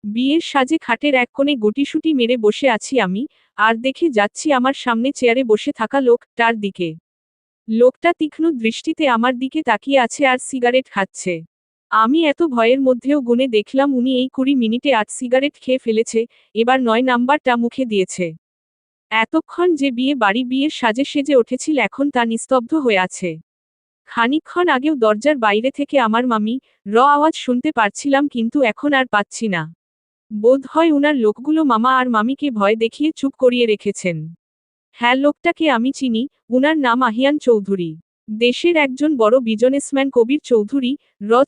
বিয়ের সাজে খাটের এক কোণে গুটিসুটি মেরে বসে আছি আমি, আর দেখে যাচ্ছি আমার সামনে চেয়ারে বসে থাকা লোকটার দিকে। লোকটা তীক্ষ্ণ দৃষ্টিতে আমার দিকে তাকিয়ে আছে আর সিগারেট খাচ্ছে। আমি এত ভয়ের মধ্যেও গুনে দেখলাম উনি এই 20 মিনিটে 8 সিগারেট খেয়ে ফেলেছে, এবার 9 নাম্বারটা মুখে দিয়েছে। এতক্ষণ যে বিয়ের সাজে সেজে উঠেছিল এখন তা নিস্তব্ধ হয়ে আছে। খানিকক্ষণ আগেও দরজার বাইরে থেকে আমার মামি আওয়াজ শুনতে পারছিলাম, কিন্তু এখন আর পাচ্ছি না। বোধ হয় উনার লোকগুলো মামা আর মামিকে ভয় দেখিয়ে চুপ করিয়ে রেখেছেন। হ্যাঁ, লোকটাকে আমি চিনি, উনার নাম আহিয়ান চৌধুরী। দেশের একজন বড় বিজনেসম্যান কবির চৌধুরী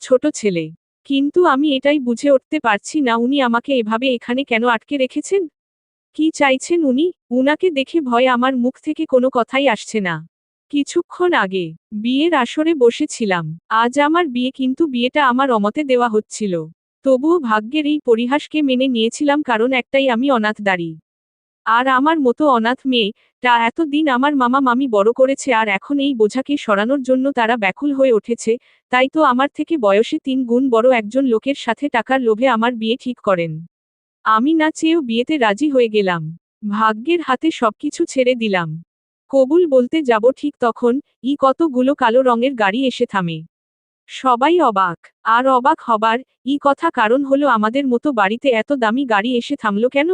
ছোট ছেলে। কিন্তু আমি এটাই বুঝে উঠতে পারছি না উনি আমাকে এভাবে এখানে কেন আটকে রেখেছেন। কি চাইছেন উনি? উনাকে দেখে ভয়ে আমার মুখ থেকে কোনো কথাই আসছে না। কিছুক্ষণ আগে বিয়ের আসরে বসেছিলাম। আজ আমার বিয়ে, কিন্তু বিয়েটা আমার অমতে দেওয়া হচ্ছিল। তবুও ভাগ্যের এই পরিহাসকে মেনে নিয়েছিলাম, কারণ একটাই, আমি অনাথ দাঁড়ি। আর আমার মতো অনাথ মেয়েটা এতদিন আমার মামা মামি বড় করেছে, আর এখন এই বোঝাকে সরানোর জন্য তারা ব্যাকুল হয়ে উঠেছে। তাই তো আমার থেকে বয়সে 3 গুণ বড় একজন লোকের সাথে টাকার লোভে আমার বিয়ে ঠিক করেন। আমি না চেয়েও বিয়েতে রাজি হয়ে গেলাম। ভাগ্যের হাতে সবকিছু ছেড়ে দিলাম। কবুল বলতে যাব ঠিক তখন কতগুলো কালো রঙের গাড়ি এসে থামে। সবাই অবাক। আর অবাক হবার কথা, কারণ হলো আমাদের মতো বাড়িতে এত দামি গাড়ি এসে থামলো কেন?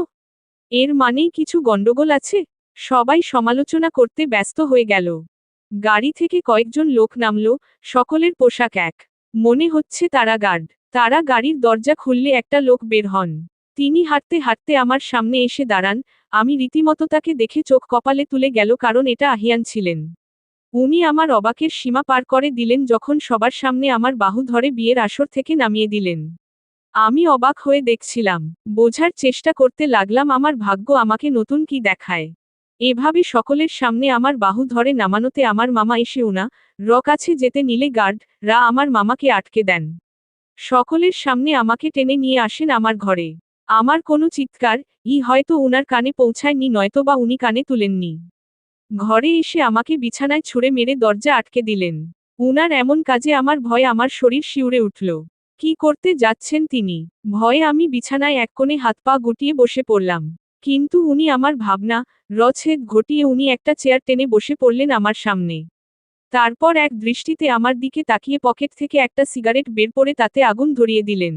এর মানেই কিছু গন্ডগোল আছে। সবাই সমালোচনা করতে ব্যস্ত হয়ে গেল। গাড়ি থেকে কয়েকজন লোক নামলো, সকলের পোশাক এক। মনে হচ্ছে তারা গার্ড। তারা গাড়ির দরজা খুললে একটা লোক বের হন। তিনি হাঁটতে হাঁটতে আমার সামনে এসে দাঁড়ান। আমি রীতিমতো তাকে দেখে চোখ কপালে তুলে গেল, কারণ এটা আহিয়ান ছিলেন। উনি আমার অবাকের সীমা পার করে দিলেন যখন সবার সামনে আমার বাহু ধরে বিয়ের আসর থেকে নামিয়ে দিলেন। আমি অবাক হয়ে দেখছিলাম, বোঝার চেষ্টা করতে লাগলাম আমার ভাগ্য আমাকে নতুন কি দেখায়। এভাবে সকলের সামনে আমার বাহু ধরে নামানোতে আমার মামা এসে কাছে যেতে নিলে গার্ডরা আমার মামাকে আটকে দেন। সকলের সামনে আমাকে টেনে নিয়ে আসেন আমার ঘরে। আমার কোনো চিৎকার হয়তো উনার কানে পৌঁছায়নি, নয়তোবা উনি কানে তুলেননি। ঘরে এসে আমাকে বিছানায় ছুঁড়ে মেরে দরজা আটকে দিলেন। উনার এমন কাজে আমার ভয়ে আমার শরীর শিউরে উঠল। কি করতে যাচ্ছেন তিনি? ভয়ে আমি বিছানায় এক কোণে হাত পা গুটিয়ে বসে পড়লাম। কিন্তু উনি আমার ভাবনা ছেদ ঘটিয়ে উনি একটা চেয়ার টেনে বসে পড়লেন আমার সামনে। তারপর এক দৃষ্টিতে আমার দিকে তাকিয়ে পকেট থেকে একটা সিগারেট বের করে তাতে আগুন ধরিয়ে দিলেন।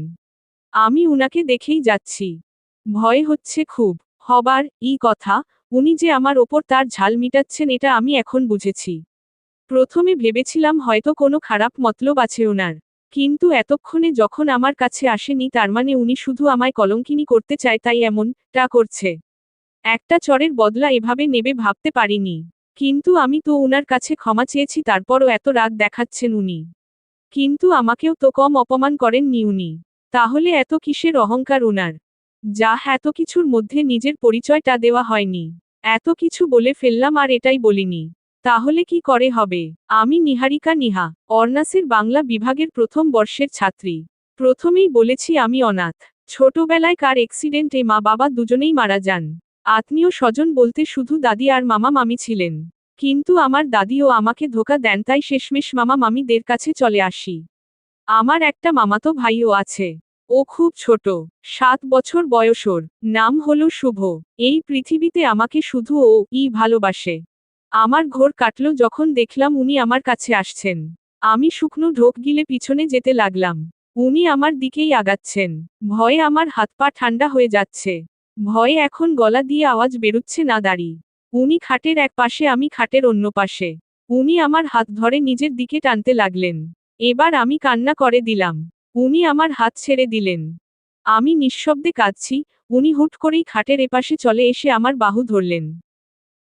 আমি উনাকে দেখেই যাচ্ছি। ভয় হচ্ছে খুব। হবার কথা, উনি যে আমার ওপর তার ঝাল মিটাচ্ছেন এটা আমি এখন বুঝেছি। প্রথমে ভেবেছিলাম হয়তো কোনো খারাপ মতলব আছে ওনার। কিন্তু এতক্ষণে যখন আমার কাছে আসেনি, তার মানে উনি শুধু আমায় কলঙ্কিনী করতে চায়, তাই এমনটা করছে। একটা চড়ের বদলা এভাবে নেবে ভাবতে পারিনি। কিন্তু আমি তো উনার কাছে ক্ষমা চেয়েছি, তারপরও এত রাগ দেখাচ্ছেন উনি। কিন্তু আমাকেও তো কম অপমান করেননি উনি। তাহলে এত কিসের অহংকার উনার? যা এত কিছুর মধ্যে নিজের পরিচয়টা দেওয়া হয়নি। এত কিছু বলে ফেললাম আর এটাই বলিনি। তাহলে কি করে হবে? আমি নিহারিকা নিহা, অর্নাসের বাংলা বিভাগের প্রথম বর্ষের ছাত্রী। প্রথমেই বলেছি আমি অনাথ। ছোটবেলায় কার অ্যাক্সিডেন্টে মা বাবা দুজনেই মারা যান। আত্মীয় স্বজন বলতে শুধু দাদি আর মামা মামি ছিলেন। কিন্তু আমার দাদিও আমাকে ধোঁকা দেন, তাই শেষমেশ মামা মামিদের কাছে চলে আসি। আমার একটা মামাতো ভাইও আছে। ও খুব ছোট, 7 বছর বয়স ওর। নাম হলো শুভ। এই পৃথিবীতে আমাকে শুধু ভালোবাসে। আমার ঘোর কাটল যখন দেখলাম উনি আমার কাছে আসছেন। আমি শুকনো ঢোক গিলে পিছনে যেতে লাগলাম। উনি আমার দিকেই আগাচ্ছেন। ভয়ে আমার হাত পা ঠান্ডা হয়ে যাচ্ছে। ভয়ে এখন গলা দিয়ে আওয়াজ বেরুচ্ছে না দাঁড়ি। উনি খাটের এক পাশে, আমি খাটের অন্য পাশে। উনি আমার হাত ধরে নিজের দিকে টানতে লাগলেন। এবার আমি কান্না করে দিলাম। উনি আমার হাত ছেড়ে দিলেন। আমি নিঃশব্দে কাঁদছি। উনি হুট করেই খাটের এপাশে চলে এসে আমার বাহু ধরলেন।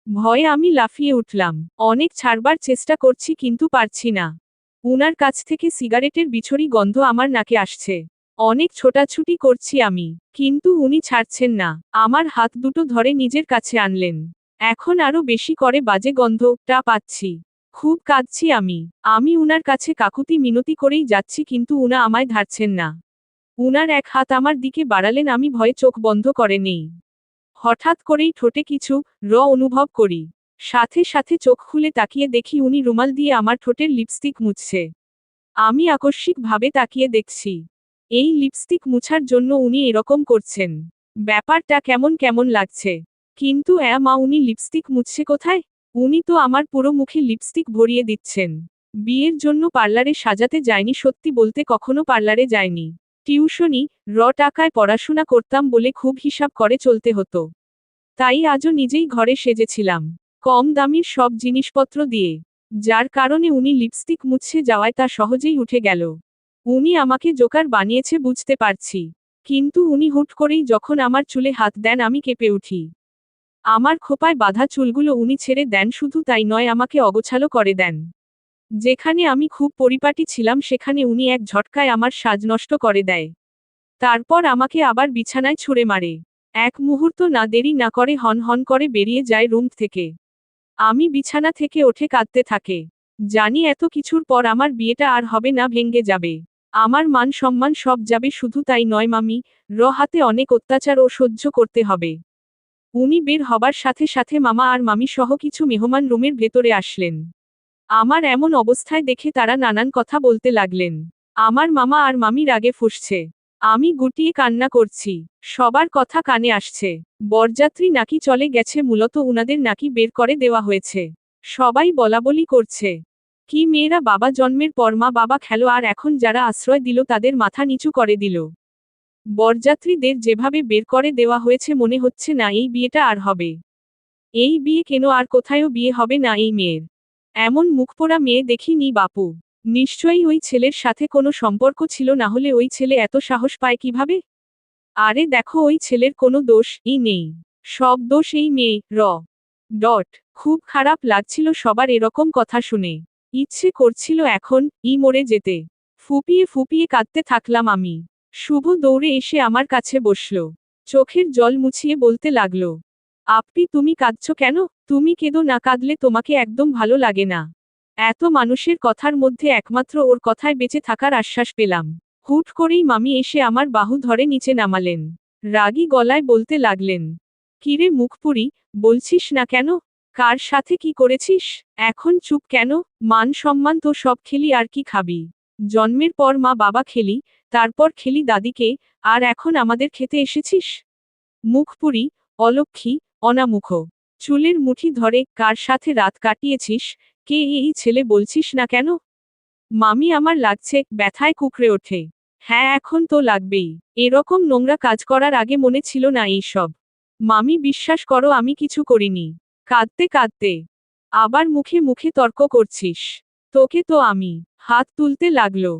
ভয়ে আমি লাফিয়ে উঠলাম। অনেক ছাড়বার চেষ্টা করছি, কিন্তু পারছি না। উনার কাছ থেকে সিগারেটের বিছড়ি গন্ধ আমার নাকে আসছে। অনেক ছোটাছুটি করছি আমি, কিন্তু উনি ছাড়ছেন না। আমার হাত দুটো ধরে নিজের কাছে আনলেন। এখন আরো বেশি করে বাজে গন্ধটা পাচ্ছি। খুব কাঁদছি আমি। আমি উনার কাছে কাকুতি মিনতি করেই যাচ্ছি, কিন্তু উনা আমায় ধারছেন না। উনার এক হাত আমার দিকে বাড়ালেন, আমি ভয়ে চোখ বন্ধ করে নেই। হঠাৎ করেই ঠোঁটে কিছু অনুভব করি। সাথে সাথে চোখ খুলে তাকিয়ে দেখি উনি রুমাল দিয়ে আমার ঠোঁটের লিপস্টিক মুছছে। আমি আকস্মিকভাবে তাকিয়ে দেখছি। এই লিপস্টিক মুছার জন্য উনি এরকম করছেন। ব্যাপারটা কেমন কেমন লাগছে। কিন্তু মা, উনি লিপস্টিক মুছছে কোথায়? উনি তো আমার পুরো মুখে লিপস্টিক ভরিয়ে দিচ্ছেন। বিয়ের জন্য পার্লারে সাজাতে যায়নি, সত্যি বলতে কখনো পার্লারে যায়নি। টিউশনি, টাকায় পড়াশোনা করতাম বলে খুব হিসাব করে চলতে হতো। তাই আজও নিজেই ঘরে সেজেছিলাম, কম দামির সব জিনিসপত্র দিয়ে। যার কারণে উনি লিপস্টিক মুছছে যাওয়ায় তা সহজেই উঠে গেল। উনি আমাকে জোকার বানিয়েছে বুঝতে পারছি। কিন্তু উনি হুট করেই যখন আমার চুলে হাত দেন আমি কেঁপে উঠি। আমার খোঁপায় বাঁধা চুলগুলো উনি ছেড়ে দেন, শুধু তাই নয় আমাকে অগোছালো করে দেন। যেখানে আমি খুব পরিপাটি ছিলাম সেখানে উনি এক ঝটকায় আমার সাজ নষ্ট করে দেয়। তারপর আমাকে আবার বিছানায় ছুঁড়ে মারে। এক মুহূর্ত না দেরি না করে হন হন করে বেরিয়ে যায় রুম থেকে। আমি বিছানা থেকে উঠে কাঁদতে থাকে। জানি এত কিছুর পর আমার বিয়েটা আর হবে না, ভেঙ্গে যাবে। আমার মান সম্মান সব যাবে, শুধু তাই নয় মামি হাতে অনেক অত্যাচার ও সহ্য করতে হবে। উনি বের হবার সাথে সাথে মামা আর মামি সহ কিছু মেহমান রুমের ভেতরে আসলেন। আমার এমন অবস্থায় দেখে তারা নানান কথা বলতে লাগলেন। আমার মামা আর মামি রাগে ফুঁসছে। আমি গুটিয়ে কান্না করছি। সবার কথা কানে আসছে। বরযাত্রী নাকি চলে গেছে, মূলত উনাদের নাকি বের করে দেওয়া হয়েছে। সবাই বলাবলি করছে। কি মেয়েরা বাবা জন্মের পর মা বাবা খেলো, আর এখন যারা আশ্রয় দিল তাদের মাথা নিচু করে দিল। বরযাত্রীদের যেভাবে বের করে দেওয়া হয়েছে মনে হচ্ছে না এই বিয়েটা আর হবে। এই বিয়ে কেন আর কোথায়ও বিয়ে হবে না এই মেয়ের। এমন মুখপোড়া মেয়ে দেখিনি বাপু। নিশ্চয়ই ওই ছেলের সাথে কোনো সম্পর্ক ছিল, না হলে ওই ছেলে এত সাহস পায় কিভাবে? আরে দেখো, ওই ছেলের কোনো দোষই নেই। সব দোষ এই মেয়ে খুব খারাপ লাগছিল সবার এরকম কথা শুনে। ইচ্ছে করছিল এখন মরে যেতে। ফুপিয়ে ফুপিয়ে কাঁদতে থাকলাম আমি। শুভ দৌড়ে এসে আমার কাছে বসল। চোখের জল মুছিয়ে বলতে লাগলো, আপনি তুমি কাঁদছো কেন? তুমি কেঁদো না, কাঁদলে তোমাকে একদম ভালো লাগে না। এত মানুষের কথার মধ্যে একমাত্র ওর কথায় বেঁচে থাকার আশ্বাস পেলাম। হুট করেই মামি এসে আমার বাহু ধরে নিচে নামালেন। রাগী গলায় বলতে লাগলেন, কিরে মুখপুরি, বলছিস না কেন? কার সাথে কি করেছিস? এখন চুপ কেন? মান সম্মান তো সব খেলি, আর কি খাবি? জন্মের পর মা বাবা খেলি, তারপর খেলি দাদিকে, আর এখন আমাদের খেতে এসেছিস? মুখপুরি, অলক্ষী, অনামুখ। চুলের মুঠি ধরে, কার সাথে রাত কাটিয়েছিস? কে এই ছেলে বলছিস না কেন? মামি আমার লাগছে, ব্যথায় কুকড়ে ওঠে। হ্যাঁ, এখন তো লাগবেই। এরকম নোংরা কাজ করার আগে মনে ছিল না এই সব। মামি বিশ্বাস করো আমি কিছু করিনি। কাঁদতে কাঁদতে আবার মুখে মুখে তর্ক করছিস। তোকে তো আমি। হাত তুলতে লাগলো।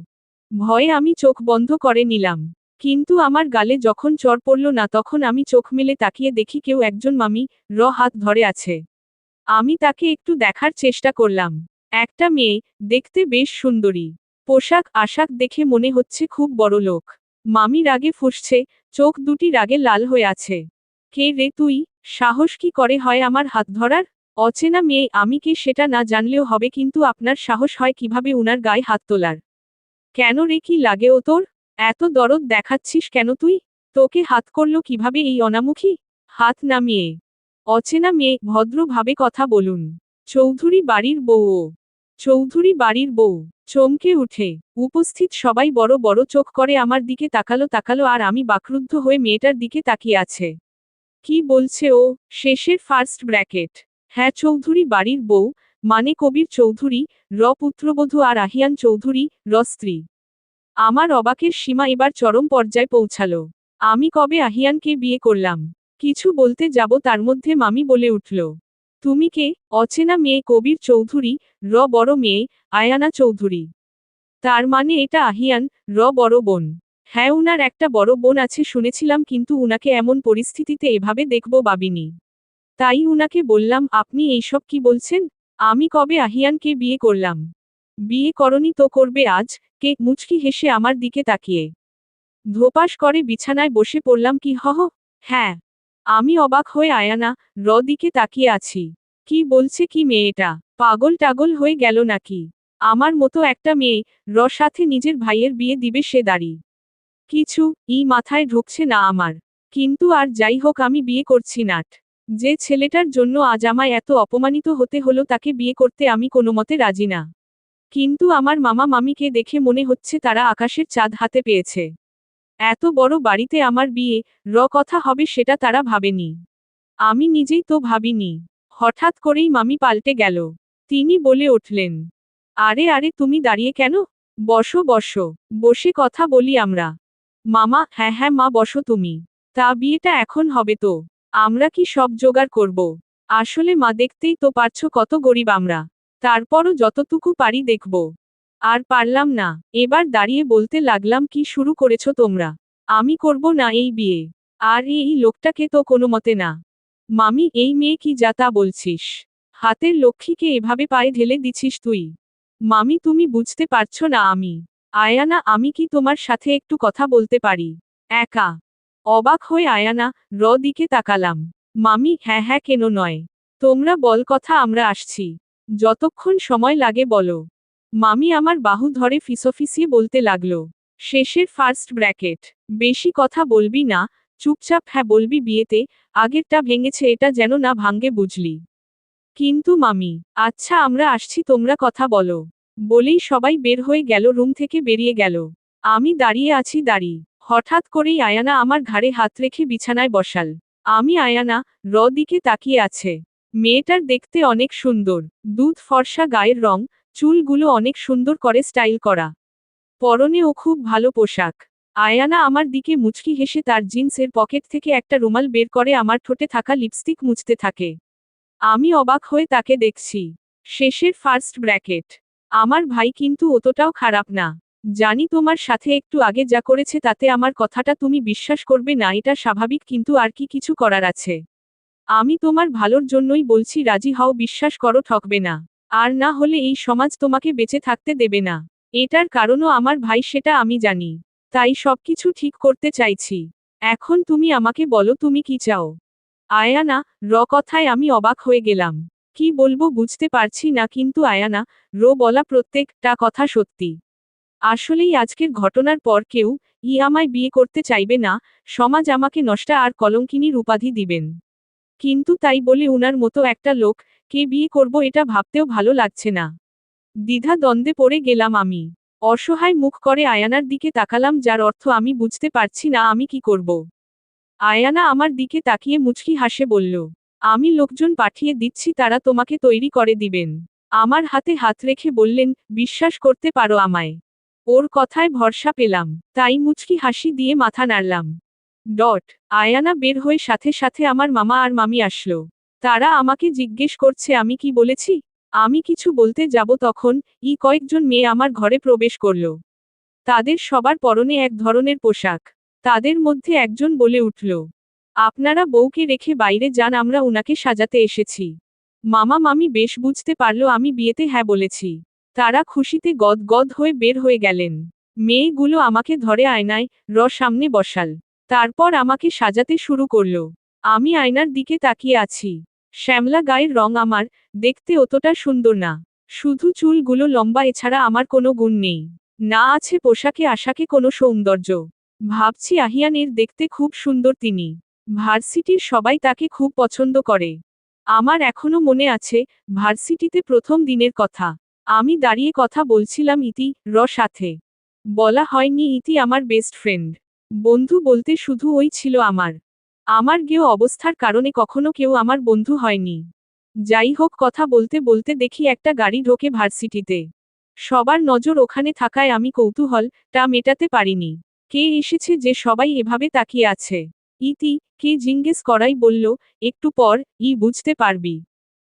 ভয়ে আমি চোখ বন্ধ করে নিলাম। কিন্তু আমার গালে যখন চড় পড়ল না, তখন আমি চোখ মেলে তাকিয়ে দেখি কেউ একজন মামি হাত ধরে আছে। আমি তাকে একটু দেখার চেষ্টা করলাম। একটা মেয়ে, দেখতে বেশ সুন্দরী। পোশাক আশাক দেখে মনে হচ্ছে খুব বড় লোক। মামি রাগে ফুঁসছে, চোখ দুটি রাগে লাল হয়ে আছে। কে রে তুই? সাহস কি করে হয় আমার হাত ধরার? অচেনা মেয়ে আমি কে সেটা না জানলেও হবে, কিন্তু আপনার সাহস হয় কিভাবে উনার গায়ে হাত তোলার? কেন রে, কি লাগে ও তোর? এত দরদ দেখাচ্ছিস কেন তুই? তোকে হাত করলো কিভাবে এই অনামুখী? হাত নামিয়ে। অচেনা মেয়ে, ভদ্রভাবে কথা বলুন। চৌধুরী বাড়ির বউ। চৌধুরী বাড়ির বউ। চমকে উঠে উপস্থিত সবাই বড় বড় চোখ করে আমার দিকে তাকালো আর আমি বাকরুদ্ধ হয়ে মেয়েটার দিকে তাকিয়ে আছে। কি বলছে ও? শেষের ফার্স্ট ব্র্যাকেট। হ্যাঁ, চৌধুরী বাড়ির বউ, মানে কবির চৌধুরী, পুত্রবধূ, আর আহিয়ান চৌধুরী, স্ত্রী। আমার অবাকের সীমা এবার চরম পর্যায়ে পৌঁছালো। আমি কবে আহিয়ানকে বিয়ে করলাম? কিছু বলতে যাব তার মধ্যে মামি বলে উঠল, তুমি কে? অচেনা মেয়ে কবির চৌধুরী, বড় মেয়ে, আয়ানা চৌধুরী। তার মানে এটা আহিয়ান, বড় বোন। হ্যাঁ, উনার একটা বড় বোন আছে শুনেছিলাম, কিন্তু উনাকে এমন পরিস্থিতিতে এভাবে দেখব ভাবিনি। তাই উনাকে বললাম, আপনি এইসব কি বলছেন? আমি কবে আহিয়ানকে বিয়ে করলাম? বিয়ে করনি তো করবে আজ? কে? মুচকি হেসে আমার দিকে তাকিয়ে ধোপাস করে বিছানায় বসে পড়লাম। কি হহ? হ্যাঁ। আমি অবাক হয়ে আয়ানা দিকে তাকিয়ে আছি। কি বলছে কি মেয়েটা? পাগল টাগল হয়ে গেল নাকি? আমার মতো একটা মেয়ে সাথে নিজের ভাইয়ের বিয়ে দিবে সে দাঁড়ি? কিছু মাথায় ঢুকছে না আমার। কিন্তু আর যাই হোক, আমি বিয়ে করছি নাট। যে ছেলেটার জন্য আজ আমায় এত অপমানিত হতে হলো তাকে বিয়ে করতে আমি কোনোমতে রাজি না। কিন্তু আমার মামা মামিকে দেখে মনে হচ্ছে তারা আকাশের চাঁদ হাতে পেয়েছে। এত বড় বাড়িতে আমার বিয়ে, কথা হবে সেটা তারা ভাবেনি। আমি নিজেই তো ভাবিনি। হঠাৎ করেই মামি পাল্টে গেল। তিনি বলে উঠলেন, আরে আরে তুমি দাঁড়িয়ে কেন? বসো বসো, বসে কথা বলি আমরা। মামা, হ্যাঁ হ্যাঁ মা বসো তুমি। তা বিয়েটা এখন হবে তো? আমরা কি সব জোগাড় করব? আসলে মা দেখতেই তো পারছো কত গরিব আমরা। তারপরও যতটুকু পারি দেখব। আর পারলাম না, এবার দাঁড়িয়ে বলতে লাগলাম কি শুরু করেছো তোমরা? আমি করব না এই বিয়ে। আর এই লোকটাকে তো কোনো মতে না। মামি, এই মেয়ে কি যা তা বলছিস? হাতের লক্ষ্মীকে এভাবে পায়ে ঢেলে দিছিস তুই? মামি তুমি বুঝতে পারছো না আয়ানা, আমি কি তোমার সাথে একটু কথা বলতে পারি? একা। অবাক হয়ে আয়ানা, দিকে তাকালাম। মামি, হ্যাঁ হ্যাঁ কেন নয়। তোমরা বল কথা, আমরা আসছি। যতক্ষণ সময় লাগে বলো। মামি আমার বাহু ধরে ফিসফিসিয়ে বলতে লাগলো। শেষের ফার্স্ট ব্র্যাকেট। বেশি কথা বলবি না, চুপচাপ হ্যাঁ বলবি বিয়েতে, আগেরটা ভেঙেছে এটা যেন না ভাঙ্গে বুঝলি। কিন্তু মামি, আচ্ছা আমরা আসছি তোমরা কথা বলো। বলেই সবাই বের হয়ে গেল, রুম থেকে বেরিয়ে গেল। আমি দাঁড়িয়ে আছি হঠাৎ করেই আয়ানা আমার ঘাড়ে হাত রেখে বিছানায় বসাল। আমি আয়ানা, দিকে তাকিয়ে আছে। মেয়েটার দেখতে অনেক সুন্দর, দুধ ফর্সা গায়ের রং, চুলগুলো অনেক সুন্দর করে স্টাইল করা। পরনেও খুব ভালো পোশাক। আয়ানা আমার দিকে মুচকি হেসে তার জিন্সের পকেট থেকে একটা রুমাল বের করে আমার ঠোঁটে থাকা লিপস্টিক মুছতে থাকে। আমি অবাক হয়ে তাকে দেখছি। শেষের ফার্স্ট ব্র্যাকেট। আমার ভাই কিন্তু অতটাও খারাপ না। জানি তোমার সাথে একটু আগে যা করেছে তাতে আমার কথাটা তুমি বিশ্বাস করবে না, এটা স্বাভাবিক, কিন্তু আর কি কিছু করার আছে? আমি তোমার ভালোর জন্যই বলছি, রাজি হও, বিশ্বাস করো ঠকবে না। আর না হলে এই সমাজ তোমাকে বেঁচে থাকতে দেবে না। এটার কারণও আমার ভাই, সেটা আমি জানি। তাই সবকিছু ঠিক করতে চাইছি। এখন তুমি আমাকে বলো তুমি কি চাও? আয়ানা, কথায় আমি অবাক হয়ে গেলাম। কি বলবো বুঝতে পারছি না, কিন্তু আয়ানা, বলা প্রত্যেকটা কথা সত্যি। আসলেই আজকের ঘটনার পর কেউ আমায় বিয়ে করতে চাইবে না, সমাজ আমাকে নষ্টা আর কলঙ্কিনীর উপাধি দিবেন। কিন্তু তাই বলে উনার মতো একটা লোক কে বিয়ে করব এটা ভাবতেও ভালো লাগছে না। দ্বিধা দ্বন্দ্বে পড়ে গেলাম আমি। অসহায় মুখ করে আয়ানার দিকে তাকালাম, যার অর্থ আমি বুঝতে পারছি না আমি কি করব। আয়ানা আমার দিকে তাকিয়ে মুচকি হাসে বলল, আমি লোকজন পাঠিয়ে দিচ্ছি, তারা তোমাকে তৈরি করে দিবেন। আমার হাতে হাত রেখে বললেন, বিশ্বাস করতে পারো আমায়। ওর কথায় ভরসা পেলাম, তাই মুচকি হাসি দিয়ে মাথা নাড়লাম। আয়ানা বের হয়ে সাথে সাথে আমার মামা আর মামি আসলো। তারা আমাকে জিজ্ঞেস করছে আমি কি বলেছি। আমি কিছু বলতে যাব তখন কয়েকজন মেয়ে আমার ঘরে প্রবেশ করল। তাদের সবার পরনে এক ধরনের পোশাক। তাদের মধ্যে একজন বলে উঠল, আপনারা বউকে রেখে বাইরে যান, আমরা উনাকে সাজাতে এসেছি। মামা মামি বেশ বুঝতে পারল আমি বিয়েতে হ্যাঁ বলেছি। তারা খুশিতে গদ হয়ে বের হয়ে গেলেন। মেয়েগুলো আমাকে ধরে আয়নায় সামনে বসাল। তারপর আমাকে সাজাতে শুরু করল। আমি আয়নার দিকে তাকিয়ে আছি। শ্যামলা গায়ের রং আমার, দেখতে অতটা সুন্দর না। শুধু চুলগুলো লম্বা, এছাড়া আমার কোনো গুণ নেই। না আছে পোশাকে আশাকে কোনো সৌন্দর্য। ভাবছি আহিয়ানের দেখতে খুব সুন্দর তিনি। ভার্সিটির সবাই তাকে খুব পছন্দ করে। আমার এখনো মনে আছে, ভার্সিটিতে প্রথম দিনের কথা। আমি দাঁড়িয়ে কথা বলছিলাম সাথে। বলা হয়নি ইতি আমার বেস্ট ফ্রেন্ড। বন্ধু বলতে শুধু ওই ছিল আমার। আমার গেও অবস্থার কারণে কখনো কেউ আমার বন্ধু হয়নি। যাই হোক, কথা বলতে বলতে দেখি একটা গাড়ি ঢোকে ভার্সিটিতে। সবার নজর ওখানে থাকায় আমি কৌতূহলটা মেটাতে পারিনি। কে এসেছে যে সবাই এভাবে তাকিয়ে আছে? কে জিজ্ঞেস করাই বলল, একটু পর বুঝতে পারবি।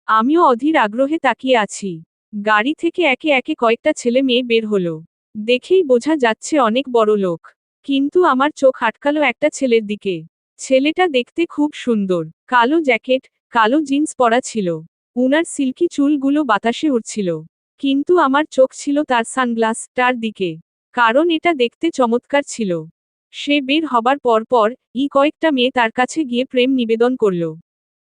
আমিও অধীর আগ্রহে তাকিয়ে আছি। গাড়ি থেকে একে একে কয়েকটা ছেলে মেয়ে বের হলো। দেখেই বোঝা যাচ্ছে অনেক বড় লোক। কিন্তু আমার চোখ আটকালো একটা ছেলের দিকে। ছেলেটা দেখতে খুব সুন্দর, কালো জ্যাকেট, কালো জিন্স পরা ছিল। উনার সিল্কি চুলগুলো বাতাসে উড়ছিল। কিন্তু আমার চোখ ছিল তার সানগ্লাসটার দিকে, কারণ এটা দেখতে চমৎকার ছিল। সে বের হবার পর কয়েকটা মেয়ে তার কাছে গিয়ে প্রেম নিবেদন করল।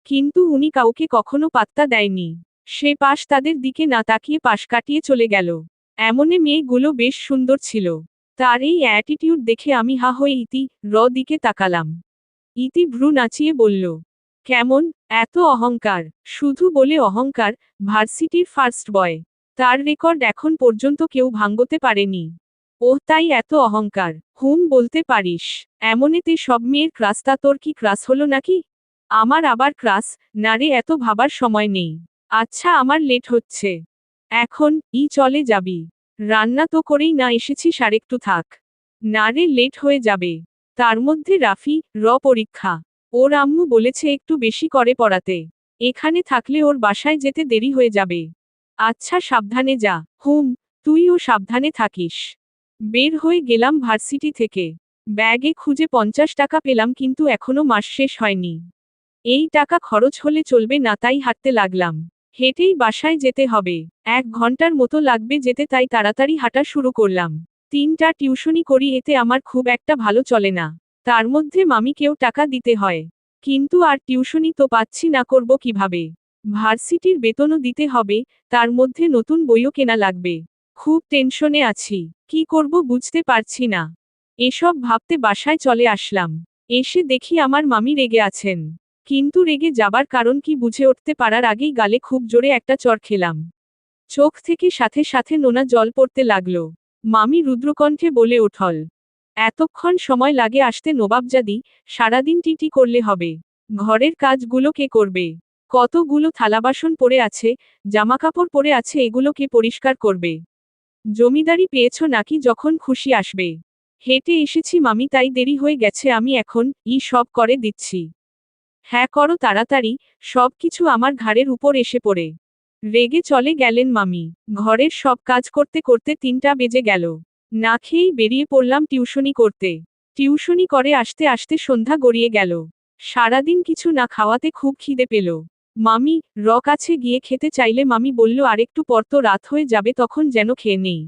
কিন্তু উনি কাউকে কখনো পাত্তা দেয়নি। সে পাশ তাদের দিকে না তাকিয়ে পাশ কাটিয়ে চলে গেল। এমনে মেয়েগুলো বেশ সুন্দর ছিল। তার এই অ্যাটিটিউড দেখে আমি হা হয়ে দিকে তাকালাম। ভ্রু নাচিয়ে বলল, কেমন, এত অহংকার? শুধু বলে অহংকার, ভার্সিটির ফার্স্ট বয়। তার রেকর্ড এখন পর্যন্ত কেউ ভাঙতে পারেনি। ওহ তাই এত অহংকার, বলতে পারিস। এমনেতে সব মেয়ের ক্রাস, তা তোর কি ক্রাস হলো নাকি? আমার আবার ক্রাস? না রে, এত ভাবার সময় নেই। আচ্ছা আমার লেট হচ্ছে। এখন চলে যাবি? রান্না তো করেই না এসেছিস, আরেকটু থাক। না রে, লেট হয়ে যাবে। তার মধ্যে রাফি পরীক্ষা। ওর আম্মু বলেছে একটু বেশি করে পড়াতে। এখানে থাকলে ওর বাসায় যেতে দেরি হয়ে যাবে। আচ্ছা সাবধানে যা। তুইও সাবধানে থাকিস। বের হয়ে গেলাম ভার্সিটি থেকে। ব্যাগে খুঁজে 50 টাকা পেলাম, কিন্তু এখনো মাস শেষ হয়নি। এই টাকা খরচ হলে চলবে না, তাই হাঁটতে লাগলাম। হেঁটেই বাসায় যেতে হবে। 1 ঘন্টার মতো লাগবে যেতে, তাই তাড়াতাড়ি হাঁটা শুরু করলাম। 3টা টিউশনি করি, এতে আমার খুব একটা ভালো চলে না। তার মধ্যে মামিকেও টাকা দিতে হয়। কিন্তু আর টিউশনি তো পাচ্ছি না, করব কিভাবে? ভার্সিটির বেতনও দিতে হবে, তার মধ্যে নতুন বইও কেনা লাগবে। খুব টেনশনে আছি, কি করব বুঝতে পারছি না। এসব ভাবতে বাসায় চলে আসলাম। এসে দেখি আমার মামি রেগে আছেন। কিন্তু রেগে যাবার কারণ কি বুঝে উঠতে পারার আগেই গালে খুব জোরে একটা চড় খেলাম। চোখ থেকে সাথে সাথে নোনা জল পড়তে লাগলো। মামি রুদ্রকণ্ঠে বলে উঠল, এতক্ষণ সময় লাগে আসতে নবাবজাদি? সারাদিন টিটি করলে হবে? ঘরের কাজগুলো কে করবে? কতগুলো থালাবাসন পড়ে আছে, জামাকাপড় পরে আছে, এগুলো কে পরিষ্কার করবে? জমিদারি পেয়েছ নাকি যখন খুশি আসবে? হেঁটে এসেছি মামি, তাই দেরি হয়ে গেছে, আমি এখন সব করে দিচ্ছি। হ্যাঁ করো তাড়াতাড়ি, সব কিছু আমার ঘাড়ের উপর এসে পড়ে। রেগে চলে গেলেন মামি। ঘরের সব কাজ করতে করতে 3টা বেজে গেল। না খেয়েই বেরিয়ে পড়লাম টিউশনি করতে। টিউশনি করে আসতে আসতে সন্ধ্যা গড়িয়ে গেল। সারাদিন কিছু না খাওয়াতে খুব খিদে পেল। মামি কাছে গিয়ে খেতে চাইলে মামি বলল, আরেকটু পর তো রাত হয়ে যাবে, তখন যেন খেয়ে নেই।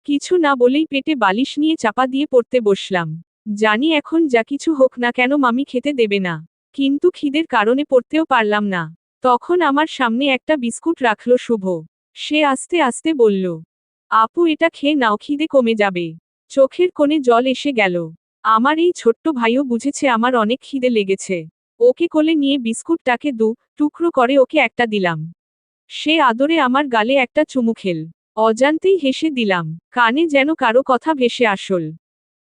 কিছু না বলেই পেটে বালিশ নিয়ে চাপা দিয়ে পড়তে বসলাম। জানি এখন যা কিছু হোক না কেন মামি খেতে দেবে না। কিন্তু খিদের কারণে পড়তেও পারলাম না। তখন আমার সামনে একটা বিস্কুট রাখল শুভ। সে আস্তে আস্তে বলল, আপু এটা খেয়ে নাও, খিদে কমে যাবে। চোখের কোণে জল এসে গেল। আমার এই ছোট্ট ভাইও বুঝেছে আমার অনেক খিদে লেগেছে। ওকে কোলে নিয়ে বিস্কুটটাকে টুকরো করে ওকে একটা দিলাম। সে আদরে আমার গালে একটা চুমু খেল। অজান্তেই হেসে দিলাম। কানে যেন কারো কথা ভেসে আসল।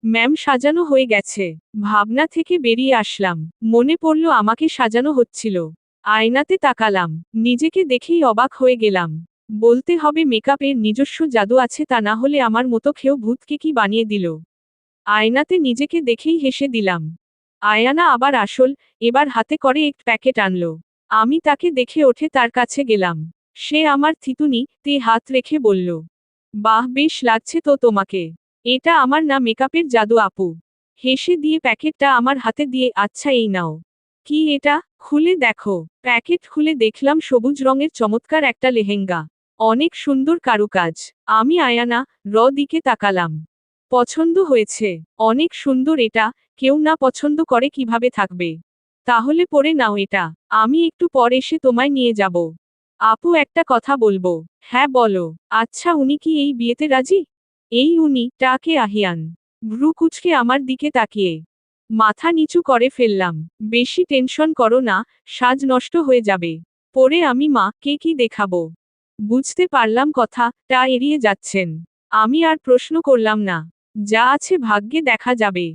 ম্যাম সাজানো হয়ে গেছে। ভাবনা থেকে বেরিয়ে আসলাম। মনে পড়ল আমাকে সাজানো হচ্ছিল। আয়নাতে তাকালাম। নিজেকে দেখেই অবাক হয়ে গেলাম। বলতে হবে মেকআপের নিজস্ব জাদু আছে, তা না হলে আমার মতো খেয়েও ভূতকে কি বানিয়ে দিল। আয়নাতে নিজেকে দেখেই হেসে দিলাম। আয়ানা আবার আসল, এবার হাতে করে একটা প্যাকেট আনলো। আমি তাকে দেখে ওঠে তার কাছে গেলাম। সে আমার থিতুনিতে হাত রেখে বলল, বাহ বেশ লাগছে তো তোমাকে। এটা আমার না মেকআপের জাদু আপু। হেসে দিয়ে প্যাকেটটা আমার হাতে দিয়ে, আচ্ছা এই নাও। কি এটা? খুলে দেখো। প্যাকেট খুলে দেখলাম সবুজ রঙের চমৎকার একটা লেহেঙ্গা। অনেক সুন্দর কারুকাজ। আমি আয়ানা দিকে তাকালাম। পছন্দ হয়েছে। অনেক সুন্দর এটা, কেউ না পছন্দ করে কিভাবে থাকবে? তাহলে পরে নাও এটা, আমি একটু পর এসে তোমায় নিয়ে যাব। আপু একটা কথা বলবো। হ্যাঁ বলো। আচ্ছা উনি কি এই বিয়েতে রাজি? এই উনি টাকে আহিয়ান। ভ্রু কুচকে আমার দিকে তাকিয়ে মাথা নিচু করে ফেললাম। বেশি টেনশন করো না, সাজ নষ্ট হয়ে যাবে। পরে আমি কে কি দেখাবো? বুঝতে পারলাম কথাটা এড়িয়ে যাচ্ছেন। আমি আর প্রশ্ন করলাম না। যা আছে ভাগ্যে দেখা যাবে।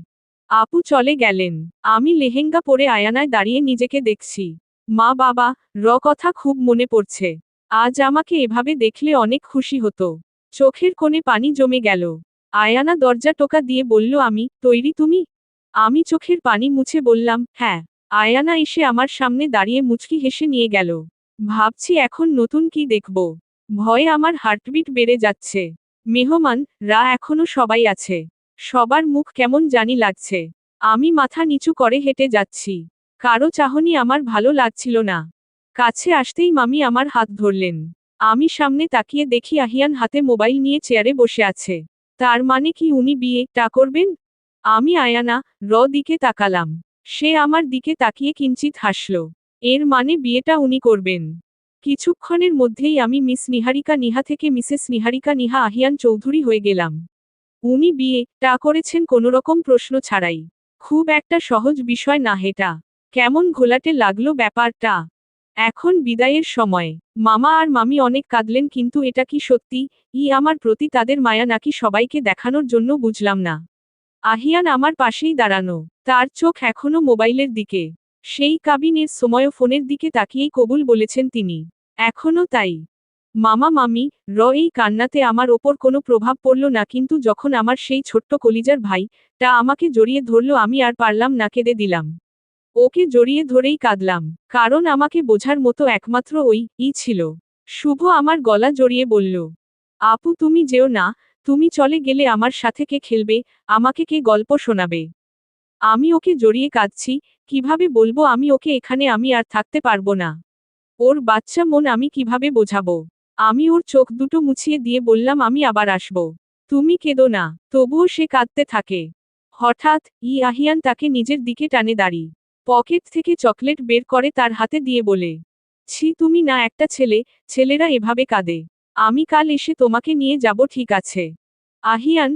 আপু চলে গেলেন। আমি লেহেঙ্গা পরে আয়নায় দাঁড়িয়ে নিজেকে দেখছি। মা বাবা কথা খুব মনে পড়ছে। আজ আমাকে এভাবে দেখলে অনেক খুশি হতো। চোখের কোণে পানি জমে গেল। আয়ানা দরজা টোকা দিয়ে বলল, আমি তৈরি তুমি? আমি চোখের পানি মুছে বললাম, হ্যাঁ। আয়ানা এসে আমার সামনে দাঁড়িয়ে মুচকি হেসে নিয়ে গেল। ভাবছি এখন নতুন কি দেখব। ভয়ে আমার হার্টবিট বেড়ে যাচ্ছে। মেহমান এখনো সবাই আছে। সবার মুখ কেমন জানি লাগছে। আমি মাথা নিচু করে হেঁটে যাচ্ছি। কারো চাহনি আমার ভালো লাগছিল না। কাছে আসতেই মামি আমার হাত ধরলেন। আমি সামনে তাকিয়ে দেখি আহিয়ান হাতে মোবাইল নিয়ে চেয়ারে বসে আছে। তার মানে কি উনি বিয়েটা করবেন? আমি আয়ানা দিকে তাকালাম। সে আমার দিকে তাকিয়ে কিঞ্চিত হাসল। এর মানে বিয়েটা উনি করবেন। কিছুক্ষণের মধ্যেই আমি মিস নিহারিকা নিহা থেকে মিসেস নিহারিকা নিহা আহিয়ান চৌধুরী হয়ে গেলাম। উনি বিয়েটা করেছেন কোনোরকম প্রশ্ন ছাড়াই। খুব একটা সহজ বিষয় না এটা। কেমন ঘোলাটে লাগলো ব্যাপারটা। এখন বিদায়ের সময়। মামা আর মামি অনেক কাঁদলেন, কিন্তু এটা কি সত্যি আমার প্রতি তাদের মায়া নাকি সবাইকে দেখানোর জন্য বুঝলাম না। আহিয়ান আমার পাশেই দাঁড়ানো, তার চোখ এখনো মোবাইলের দিকে। সেই কাবিনের সময়ও ফোনের দিকে তাকিয়েই কবুল বলেছেন তিনি। এখনো তাই। মামা মামি এই কান্নাতে আমার ওপর কোনো প্রভাব পড়ল না, কিন্তু যখন আমার সেই ছোট্ট কলিজার ভাইটা আমাকে জড়িয়ে ধরল, আমি আর পারলাম না, কেঁদে দিলাম। ওকে জড়িয়ে ধরেই কাঁদলাম, কারণ আমাকে বোঝার মতো একমাত্র ওই ছিল। শুভ আমার গলা জড়িয়ে বলল, আপু তুমি যেও না, তুমি চলে গেলে আমার সাথে কে খেলবে, আমাকে কে গল্প শোনাবে। আমি ওকে জড়িয়ে কাঁদছি, কিভাবে বলবো আমি ওকে এখানে আমি আর থাকতে পারবো না। ওর বাচ্চা মন আমি কিভাবে বোঝাবো। আমি ওর চোখ দুটো মুছিয়ে দিয়ে বললাম, আমি আবার আসবো, তুমি কেঁদো না। তবুও সে কাঁদতে থাকে। হঠাৎ আহিয়ান তাকে নিজের দিকে টানে দাঁড়ি পকেট থেকে চকলেট বের করে তার হাতে দিয়ে বলে, ছি তুমি না একটা ছেলে, ছেলেরা এভাবে কাঁদে। আমি কাল এসে তোমাকে নিয়ে যাব, ঠিক আছে। আহিয়ান